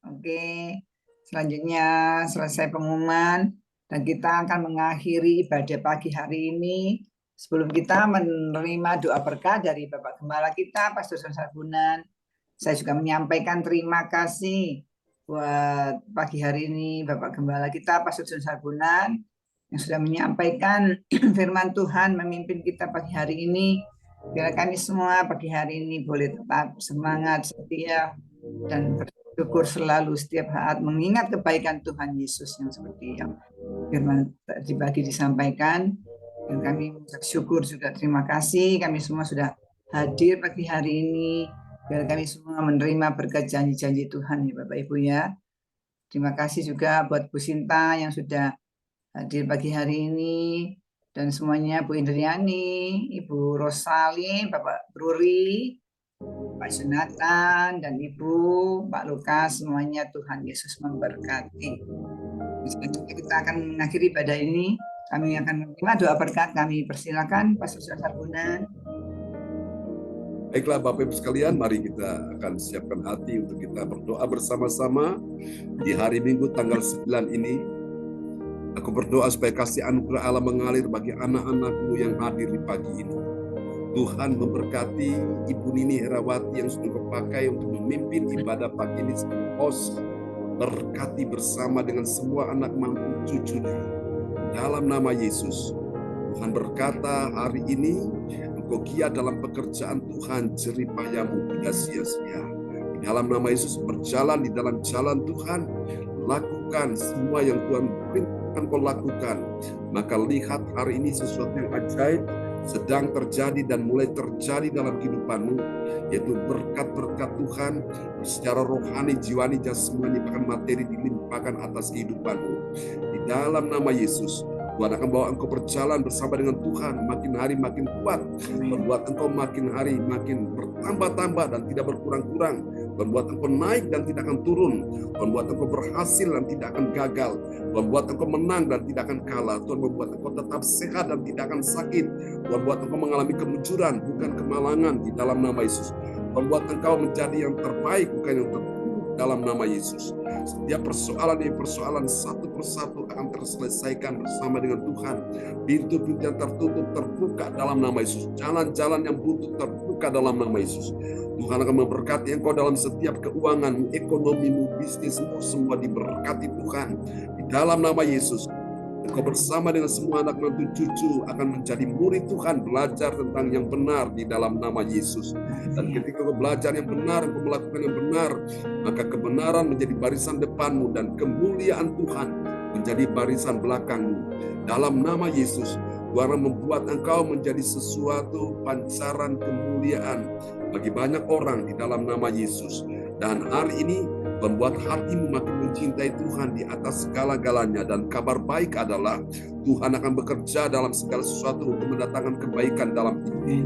Oke, selanjutnya selesai pengumuman dan kita akan mengakhiri ibadah pagi hari ini. Sebelum kita menerima doa berkah dari Bapak Gembala kita, Pastor Son Sarbunan, saya juga menyampaikan terima kasih buat pagi hari ini Bapak Gembala kita, Pastor Son Sarbunan, yang sudah menyampaikan firman Tuhan memimpin kita pagi hari ini. Biar kami semua pagi hari ini boleh tetap semangat, setia, dan bersyukur selalu setiap saat mengingat kebaikan Tuhan Yesus yang seperti yang firman tadi pagi disampaikan. Dan kami bersyukur juga terima kasih kami semua sudah hadir pagi hari ini. Biar kami semua menerima berkat janji-janji Tuhan ya Bapak Ibu ya. Terima kasih juga buat Bu Sinta yang sudah hadir pagi hari ini. Dan semuanya Bu Indriani, Ibu Rosali, Bapak Bruri, Pak Jonathan, dan Ibu, Pak Lukas, semuanya Tuhan Yesus memberkati. Selanjutnya kita akan mengakhiri ibadah ini. Kami akan menerima doa berkat. Kami persilakan Pastor Son Sarbunan. Baiklah Bapak Ibu sekalian, mari kita akan siapkan hati untuk kita berdoa bersama-sama di hari Minggu tanggal 9 ini. Aku berdoa supaya kasih anugerah Allah mengalir bagi anak-anak-Mu yang hadir di pagi ini. Tuhan memberkati Ibu Nini Herawati yang sudah kepakai untuk memimpin ibadah pagi ini sebagai host. Berkati bersama dengan semua anak mampu cucunya. Dalam nama Yesus, Tuhan berkata hari ini, Engkau giat dalam pekerjaan Tuhan, jeripayamu tidak sia-sia. Di dalam nama Yesus berjalan di dalam jalan Tuhan, lakukan semua yang Tuhan perintahkan kau lakukan. Maka lihat hari ini sesuatu yang ajaib sedang terjadi dan mulai terjadi dalam kehidupanmu, yaitu berkat-berkat Tuhan secara rohani, jiwani, jasmani, bahkan materi dilimpahkan atas kehidupanmu. Di dalam nama Yesus, Tuhan akan bawa engkau berjalan bersama dengan Tuhan, makin hari makin kuat, membuat engkau makin hari makin bertambah-tambah dan tidak berkurang-kurang, membuat engkau naik dan tidak akan turun, membuat engkau berhasil dan tidak akan gagal, membuat engkau menang dan tidak akan kalah. Tuhan membuat engkau tetap sehat dan tidak akan sakit, membuat engkau mengalami kemunculan bukan kemalangan di dalam nama Yesus, membuat engkau menjadi yang terbaik bukan yang terburuk dalam nama Yesus. Setiap persoalan demi persoalan satu persatu akan terselesaikan bersama dengan Tuhan. Pintu-pintu yang tertutup terbuka dalam nama Yesus. Jalan-jalan yang buntu terbuka berkat dalam nama Yesus. Tuhan akan memberkati engkau dalam setiap keuangan, ekonomimu, bisnismu, semua diberkati Tuhan. Di dalam nama Yesus, engkau bersama dengan semua anak mantu cucu akan menjadi murid Tuhan, belajar tentang yang benar di dalam nama Yesus. Dan ketika engkau belajar yang benar, engkau melakukan yang benar, maka kebenaran menjadi barisan depanmu dan kemuliaan Tuhan menjadi barisan belakangmu. Dalam nama Yesus, Tuhan membuat engkau menjadi sesuatu pancaran kemuliaan bagi banyak orang di dalam nama Yesus. Dan hari ini membuat hatimu makin mencintai Tuhan di atas segala-galanya. Dan kabar baik adalah Tuhan akan bekerja dalam segala sesuatu untuk mendatangkan kebaikan dalam hidupmu.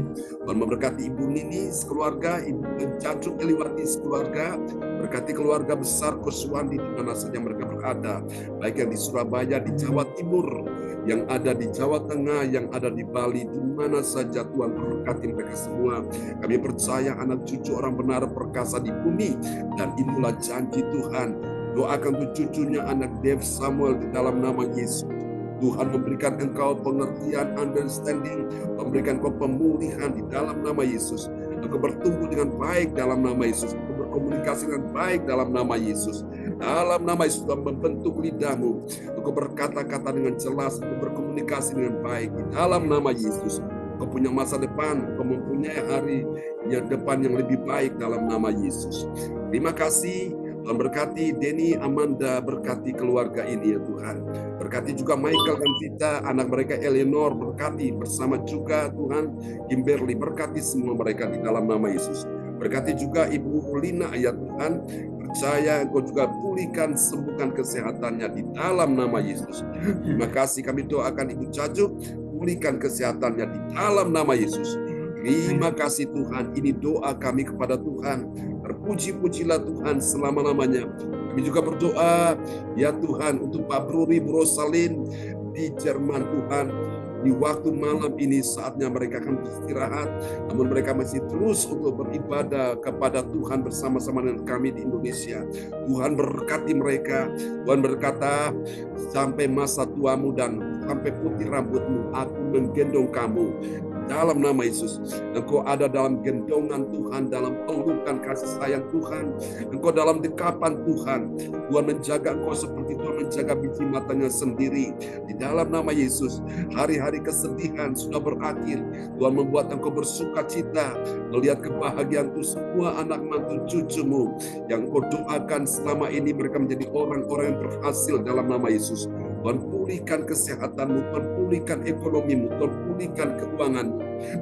Tuhan memberkati Ibu Nini sekeluarga, Ibu Cacuk Eliwati sekeluarga, berkati keluarga besar Kuswandi di mana saja mereka berada, baik yang di Surabaya, di Jawa Timur, yang ada di Jawa Tengah, yang ada di Bali, di mana saja Tuhan berkati mereka semua. Kami percaya anak cucu orang benar perkasa di bumi, dan itulah janji Tuhan. Doakan untuk cucunya anak Dev Samuel di dalam nama Yesus. Tuhan memberikan engkau pengertian, understanding, memberikan engkau pemulihan di dalam nama Yesus. Engkau bertumbuh dengan baik dalam nama Yesus. Engkau berkomunikasi dengan baik dalam nama Yesus. Dalam nama Yesus, Tuhan membentuk lidahmu. Engkau berkata-kata dengan jelas, engkau berkomunikasi dengan baik di dalam nama Yesus. Engkau punya masa depan, engkau mempunyai hari yang depan yang lebih baik dalam nama Yesus. Terima kasih. Tuhan berkati Denny, Amanda, berkati keluarga ini ya Tuhan. Berkati juga Michael dan Vita, anak mereka Eleanor, berkati bersama juga Tuhan Kimberly, berkati semua mereka di dalam nama Yesus. Berkati juga Ibu Lina ya Tuhan, percaya Engkau juga pulihkan, sembuhkan kesehatannya di dalam nama Yesus. Terima kasih, kami doakan Ibu Cajuk, pulihkan kesehatannya di dalam nama Yesus. Terima kasih Tuhan, ini doa kami kepada Tuhan. Terpuji-pujilah Tuhan selama-lamanya. Kami juga berdoa, ya Tuhan, untuk Pak Bruri, Bu Rosalin di Jerman Tuhan. Di waktu malam ini saatnya mereka akan beristirahat, namun mereka masih terus untuk beribadah kepada Tuhan bersama-sama dengan kami di Indonesia. Tuhan berkati mereka. Tuhan berkata, sampai masa tuamu dan sampai putih rambutmu, aku menggendong kamu. Dalam nama Yesus, Engkau ada dalam gendongan Tuhan, dalam pelukan kasih sayang Tuhan. Engkau dalam dekapan Tuhan. Tuhan menjaga engkau seperti Tuhan menjaga biji matanya sendiri. Di dalam nama Yesus, hari-hari kesedihan sudah berakhir. Tuhan membuat engkau bersuka cita, melihat kebahagiaan itu semua anak mantu cucumu yang engkau doakan selama ini mereka menjadi orang-orang yang berhasil dalam nama Yesus. Tuhan pulihkan kesehatanmu, Tuhan pulihkan ekonomimu, Tuhan pulihkan keuanganmu.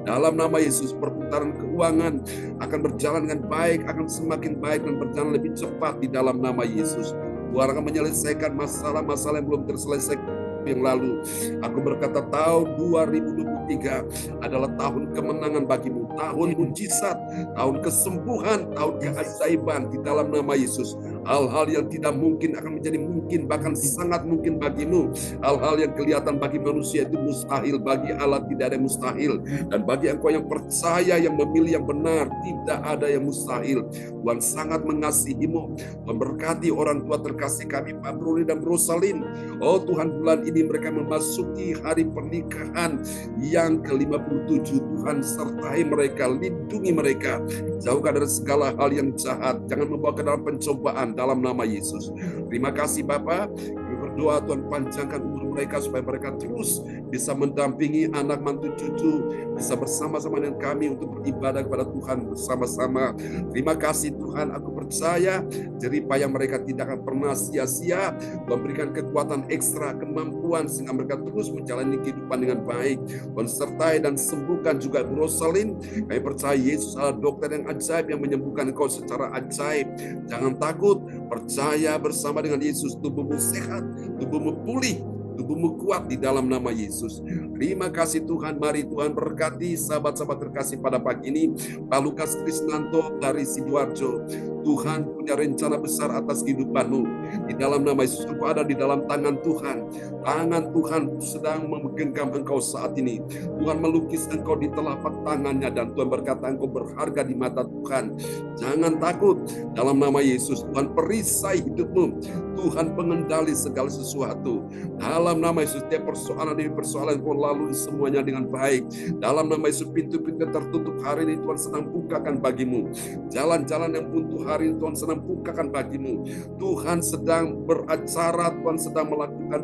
Dalam nama Yesus, perputaran keuangan akan berjalan dengan baik, akan semakin baik dan berjalan lebih cepat di dalam nama Yesus. Tuhan akan menyelesaikan masalah-masalah yang belum terselesaikan yang lalu. Aku berkata tahun 2023 adalah tahun kemenangan bagimu, tahun mujizat, tahun kesembuhan, tahun keajaiban di dalam nama Yesus. Hal-hal yang tidak mungkin akan menjadi mungkin, bahkan sangat mungkin bagimu. Hal-hal yang kelihatan bagi manusia itu mustahil, bagi Allah tidak ada yang mustahil. Dan bagi engkau yang percaya, yang memilih yang benar, tidak ada yang mustahil. Tuhan sangat mengasihimu, memberkati orang tua terkasih kami Pak Bruni dan Rosalin. Oh Tuhan, bulan ini mereka memasuki hari pernikahan yang ke-57. Tuhan sertai mereka, lindungi mereka, jauhkan dari segala hal yang jahat, jangan membawa ke dalam pencobaan dalam nama Yesus. Terima kasih Bapa. Kami berdoa Tuhan panjangkan umur mereka supaya mereka terus bisa mendampingi anak mantu cucu, bisa bersama-sama dengan kami untuk beribadah kepada Tuhan bersama-sama. Terima kasih Tuhan, aku percaya jerih payah mereka tidak akan pernah sia-sia. Memberikan kekuatan ekstra, kemampuan sehingga mereka terus menjalani kehidupan dengan baik. Tuhan sertai dan sembuhkan juga Bu Rosalin. Kami percaya Yesus adalah dokter yang ajaib yang menyembuhkan engkau secara ajaib. Jangan takut, percaya bersama dengan Yesus, tubuhmu sehat, tubuhmu pulih, tubuhmu kuat di dalam nama Yesus. Terima kasih Tuhan. Mari Tuhan berkati sahabat-sahabat terkasih pada pagi ini. Pak Lukas Krisnanto dari Sidoarjo. Tuhan punya rencana besar atas kehidupanmu. Di dalam nama Yesus, engkau ada di dalam tangan Tuhan. Tangan Tuhan sedang menggenggam engkau saat ini. Tuhan melukis engkau di telapak tangannya dan Tuhan berkata engkau berharga di mata Tuhan. Jangan takut. Dalam nama Yesus, Tuhan perisai hidupmu. Tuhan pengendali segala sesuatu. Dalam dalam nama Yesus, setiap persoalan demi persoalan Kau lalui semuanya dengan baik. Dalam nama Yesus, pintu-pintu tertutup hari ini Tuhan sedang bukakan bagimu. Jalan-jalan yang buntu hari ini Tuhan sedang bukakan bagimu. Tuhan sedang beracara, Tuhan sedang melakukan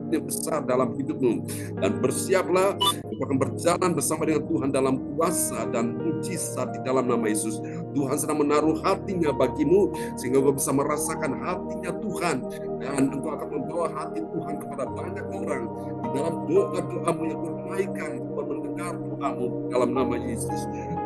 yang besar dalam hidupmu, dan bersiaplah untuk akan berjalan bersama dengan Tuhan dalam kuasa dan mujizat di dalam nama Yesus. Tuhan sedang menaruh hatinya bagimu sehingga kau bisa merasakan hatinya Tuhan, dan engkau akan membawa hati Tuhan kepada banyak orang di dalam doa-doamu yang kau naikkan. Tuhan mendengar doamu dalam nama Yesus.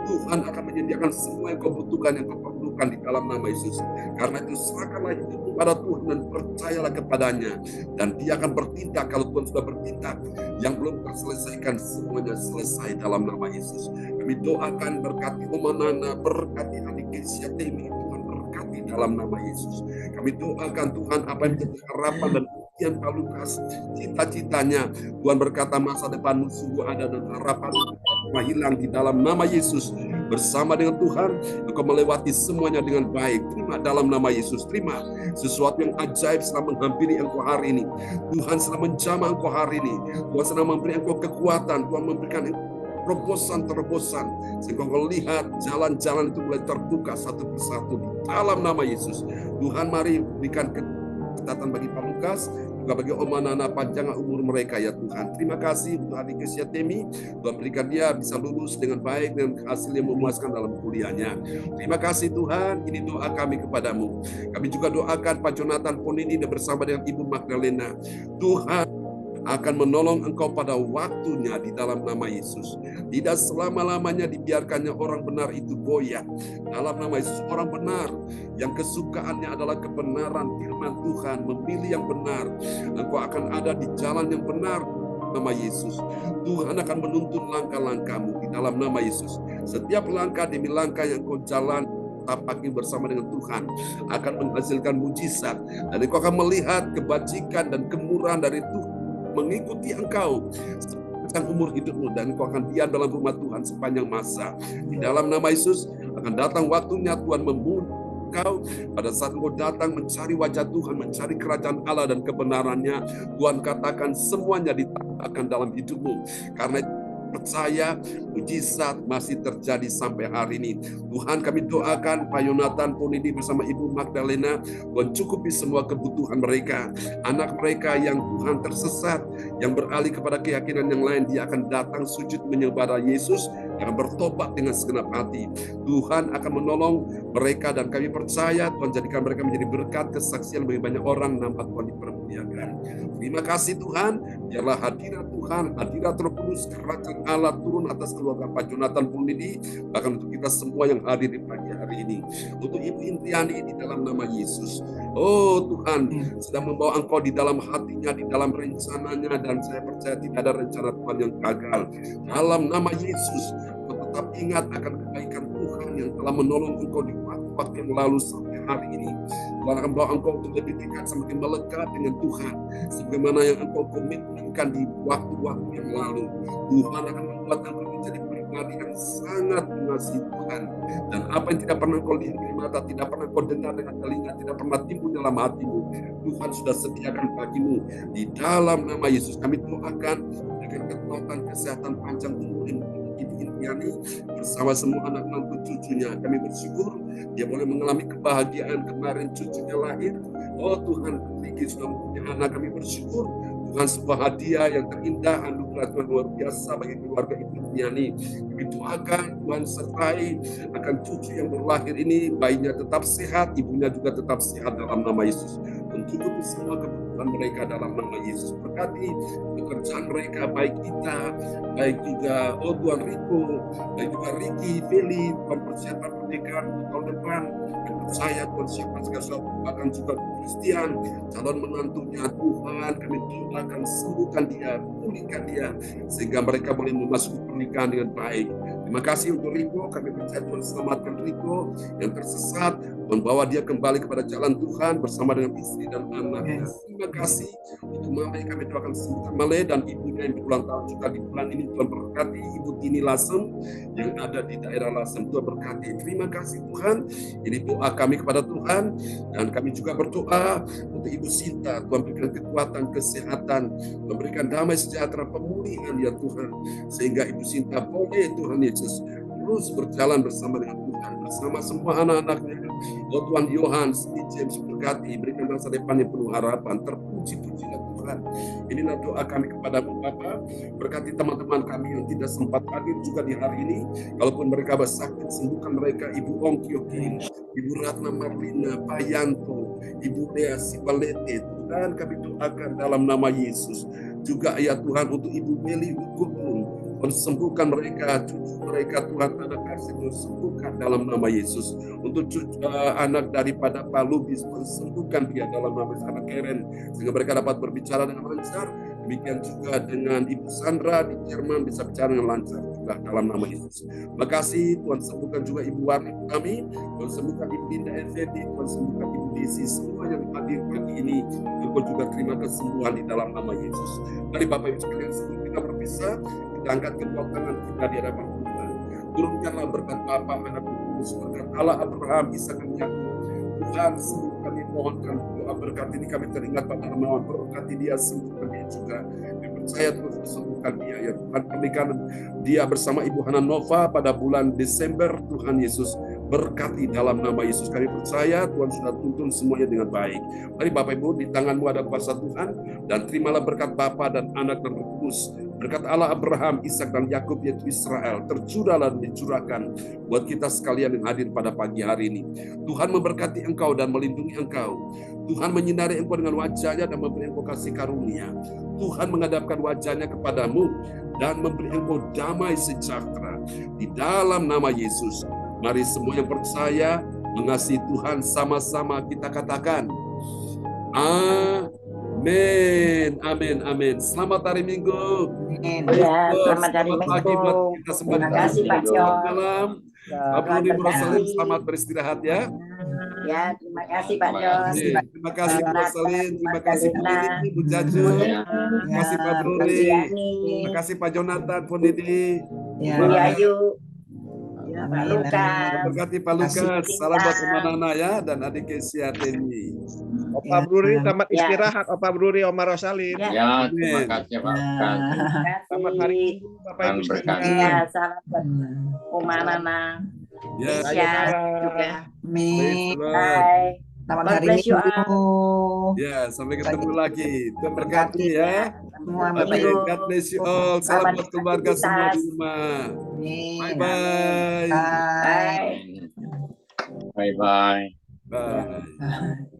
Tuhan akan menyediakan semua yang kau butuhkan, yang kau perlukan di dalam nama Yesus. Karena itu serahkanlah hidupmu pada Tuhan dan percayalah kepadanya, dan Dia akan bertindak. Kalau Tuhan sudah bertindak, yang belum terselesaikan semuanya selesai dalam nama Yesus. Kami doakan berkati Omanana, berkati adik Kesia Temi, Tuhan berkati dalam nama Yesus. Kami doakan Tuhan apa yang menjadi harapan dan impian Pak Lukas, cita-citanya, Tuhan berkata masa depanmu sungguh ada dan harapan telah hilang di dalam nama Yesus. Bersama dengan Tuhan, engkau melewati semuanya dengan baik. Terima dalam nama Yesus. Terima sesuatu yang ajaib sedang menghampiri engkau hari ini. Tuhan sedang menjamah engkau hari ini. Tuhan sedang memberi engkau kekuatan. Tuhan memberikan terobosan-terobosan sehingga engkau lihat jalan-jalan itu mulai terbuka satu persatu di dalam nama Yesus. Tuhan, mari berikan kekuatan bagi Pak Lukas, juga bagi Omanana, panjang umur mereka ya Tuhan. Terima kasih untuk adik Kesia Temi, Tuhan berikan dia bisa lulus dengan baik dan hasil yang memuaskan dalam kuliahnya. Terima kasih Tuhan, ini doa kami kepadamu. Kami juga doakan Pak Jonathan Ponini bersama dengan Ibu Magdalena. Tuhan akan menolong engkau pada waktunya di dalam nama Yesus. Tidak selama-lamanya dibiarkannya orang benar itu goyah. Dalam nama Yesus, orang benar yang kesukaannya adalah kebenaran firman Tuhan, memilih yang benar. Engkau akan ada di jalan yang benar nama Yesus. Tuhan akan menuntun langkah-langkahmu di dalam nama Yesus. Setiap langkah demi langkah yang kau jalan tapaki bersama dengan Tuhan akan menghasilkan mujizat, dan engkau akan melihat kebajikan dan kemurahan dari Tuhan mengikuti engkau sepanjang umur hidupmu, dan engkau akan diam dalam rumah Tuhan sepanjang masa. Di dalam nama Yesus akan datang waktunya Tuhan membunuh engkau. Pada saat engkau datang mencari wajah Tuhan, mencari kerajaan Allah dan kebenarannya, Tuhan katakan semuanya ditambahkan dalam hidupmu. Karena percaya mujizat masih terjadi sampai hari ini. Tuhan, kami doakan Pak Jonathan Ponidi bersama Ibu Magdalena, Tuhan cukupi semua kebutuhan mereka. Anak mereka yang Tuhan tersesat, yang beralih kepada keyakinan yang lain, dia akan datang sujud menyembah Yesus, yang bertobat dengan segenap hati. Tuhan akan menolong mereka, dan kami percaya Tuhan jadikan mereka menjadi berkat kesaksian bagi banyak orang, nama Tuhan dipermuliakan. Terima kasih Tuhan, biarlah hadirat Tuhan, hadirat Roh Kudus, kerajaan Allah turun atas keluarga Pak Jonathan Ponidi, bahkan untuk kita semua yang hadir di pagi hari ini. Untuk Ibu Intiani di dalam nama Yesus. Oh Tuhan, sedang membawa engkau di dalam hatinya, di dalam rencananya, dan saya percaya tidak ada rencana Tuhan yang gagal. Dalam nama Yesus, engkau tetap ingat akan kebaikan Tuhan yang telah menolong engkau di waktu-waktu yang lalu sampai hari ini. Tuhan akan bawa engkau untuk lebih dekat, semakin melekat dengan Tuhan, sebagaimana yang engkau komitmenkan di waktu-waktu yang lalu. Tuhan akan membuat engkau menjadi pribadi yang sangat mengasihi Tuhan, dan apa yang tidak pernah engkau lihat dengan mata, tidak pernah engkau dengar dengan telinga, tidak pernah timbul dalam hatimu, Tuhan sudah sediakan bagimu. Di dalam nama Yesus kami doakan dengan kekuatan kesehatan panjang umur Ibu Intiani bersama semua anak-anak cucunya. Kami bersyukur dia boleh mengalami kebahagiaan kemarin cucunya lahir. Oh Tuhan, Riki sudah mempunyai anak. Kami bersyukur Tuhan, sebuah hadiah yang terindah, anugerah Tuhan luar biasa bagi keluarga Ibu Intiani. Kami doakan Tuhan sertai akan cucu yang berlahir ini, bayinya tetap sehat, ibunya juga tetap sehat dalam nama Yesus. Mencukupi semua kebutuhan mereka dalam nama Yesus. Berkati pekerjaan mereka, baik kita, baik juga Tuhan Riko, baik juga Riki, Feli, Tuhan persiapan pernikahan tahun depan. Kami percaya Tuhan siapkan segala sesuatu, bahkan juga Christian, calon menantunya. Tuhan, kami doakan sembuhkan dia, pulihkan dia, sehingga mereka boleh memasuki pernikahan dengan baik. Terima kasih untuk Riko, kami percaya Tuhan selamatkan Riko yang tersesat. Tuhan bawa dia kembali kepada jalan Tuhan bersama dengan istri dan anaknya. Terima kasih untuk Mama yang kami doakan sembuhkan Male dan ibunya yang berulang tahun juga di bulan ini. Tuhan berkati Ibu Tini Lasem yang ada di daerah Lasem. Tuhan berkati. Terima kasih Tuhan. Ini doa kami kepada Tuhan, dan kami juga berdoa untuk Ibu Sinta. Tuhan berikan kekuatan, kesehatan, memberikan damai sejahtera, pemulihan ya Tuhan, sehingga Ibu Sinta boleh Tuhan Yesus terus berjalan bersama dengan Tuhan, bersama semua anak-anaknya. Oh Tuhan, Yohanes, James berkati, berikan masa depan yang penuh harapan. Terpuji-pujilah Tuhan. Inilah doa kami kepadamu Bapa. Berkati teman-teman kami yang tidak sempat hadir juga di hari ini. Kalaupun mereka bersakit, sembuhkan mereka. Ibu Ongkyokin, Ibu Ratna Marlina, Pak Yanto, Ibu Dea Sibalete. Tuhan kami doakan dalam nama Yesus. Juga ya Tuhan untuk Ibu Meli Hukukun, sembuhkan mereka, cucu mereka Tuhan, anak kasih Tuhan, sembuhkan dalam nama Yesus. Untuk anak daripada Pak Lubis, sembuhkan dia dalam nama anak Karen, sehingga mereka dapat berbicara dengan lancar. Demikian juga dengan Ibu Sandra di Jerman, bisa bicara dengan lancar juga dalam nama Yesus. Makasih Tuhan, sembuhkan juga Ibu Warni kami, Tuhan sembuhkan Ibu Linda Effendi, Tuhan sembuhkan Ibu Desi, semua yang hadir pagi ini. Tuhan juga terima kesembuhan di dalam nama Yesus. Mari Bapak Ibu sekalian, sebelum kita berpisah, kita angkat kedua tangan kita di hadapan Tuhan. Turunkanlah berkat Bapa, Anak, Kudus, berkat Allah Abraham, Ishak dan Yakub. Tuhan, sembuh kami mohonkan doa berkat ini, kami teringat pada Hermawan, berkati dia, sembuhkan dia juga. Kami percaya terus sembuhkan dia ya Tuhan. Pernikahan dia bersama Ibu Hana Nova pada bulan Desember, Tuhan Yesus berkati dalam nama Yesus. Kami percaya Tuhan sudah tuntun semuanya dengan baik. Mari Bapak Ibu, di tanganmu ada kuasa Tuhan, dan terimalah berkat Bapa dan Anak dan Roh Kudus. Berkat Allah Abraham, Ishak dan Yakub yaitu Israel tercurahlah dan dicurahkan buat kita sekalian yang hadir pada pagi hari ini. Tuhan memberkati engkau dan melindungi engkau. Tuhan menyinari engkau dengan wajahnya dan memberi engkau kasih karunia. Tuhan menghadapkan wajahnya kepadamu dan memberi engkau damai sejahtera. Di dalam nama Yesus, mari semua yang percaya mengasihi Tuhan sama-sama kita katakan amin, amin, amin. Selamat hari Minggu. Ya, selamat hari pagi buat Minggu. kita semua. Terima kasih Pak John. Malam. Pak Bruni Rosalin, selamat beristirahat ya. Ya, terima kasih Pak John. Terima kasih Bu Rosalin, terima kasih Bu Lili, Bu Jaju, terima kasih Pak Bruni, terima kasih Pak Jonathan, Bu Didi, Bu Yayu, Pak Lukas. berkati Pak Lukas. Salam buat teman Nana ya, dan adik Kesia Temi. Opa Bruri, selamat istirahat. Opa Bruri, Oma Rosalin. Ya, terima kasih Pak. Selamat hari Minggu, Bapak Ibu sekalian. Ya, salam buat Oma Nana. Ya, Ya, juga. Amin. Bye. Selamat God hari bless you Minggu. ya, sampai ketemu lagi. Tuhan berkati ya. Semua Amin. Bapak Ibu. God bless you all. Salam buat keluarga semua di rumah. Amin. Bye-bye. Bye. Bye-bye. Bye. Bye.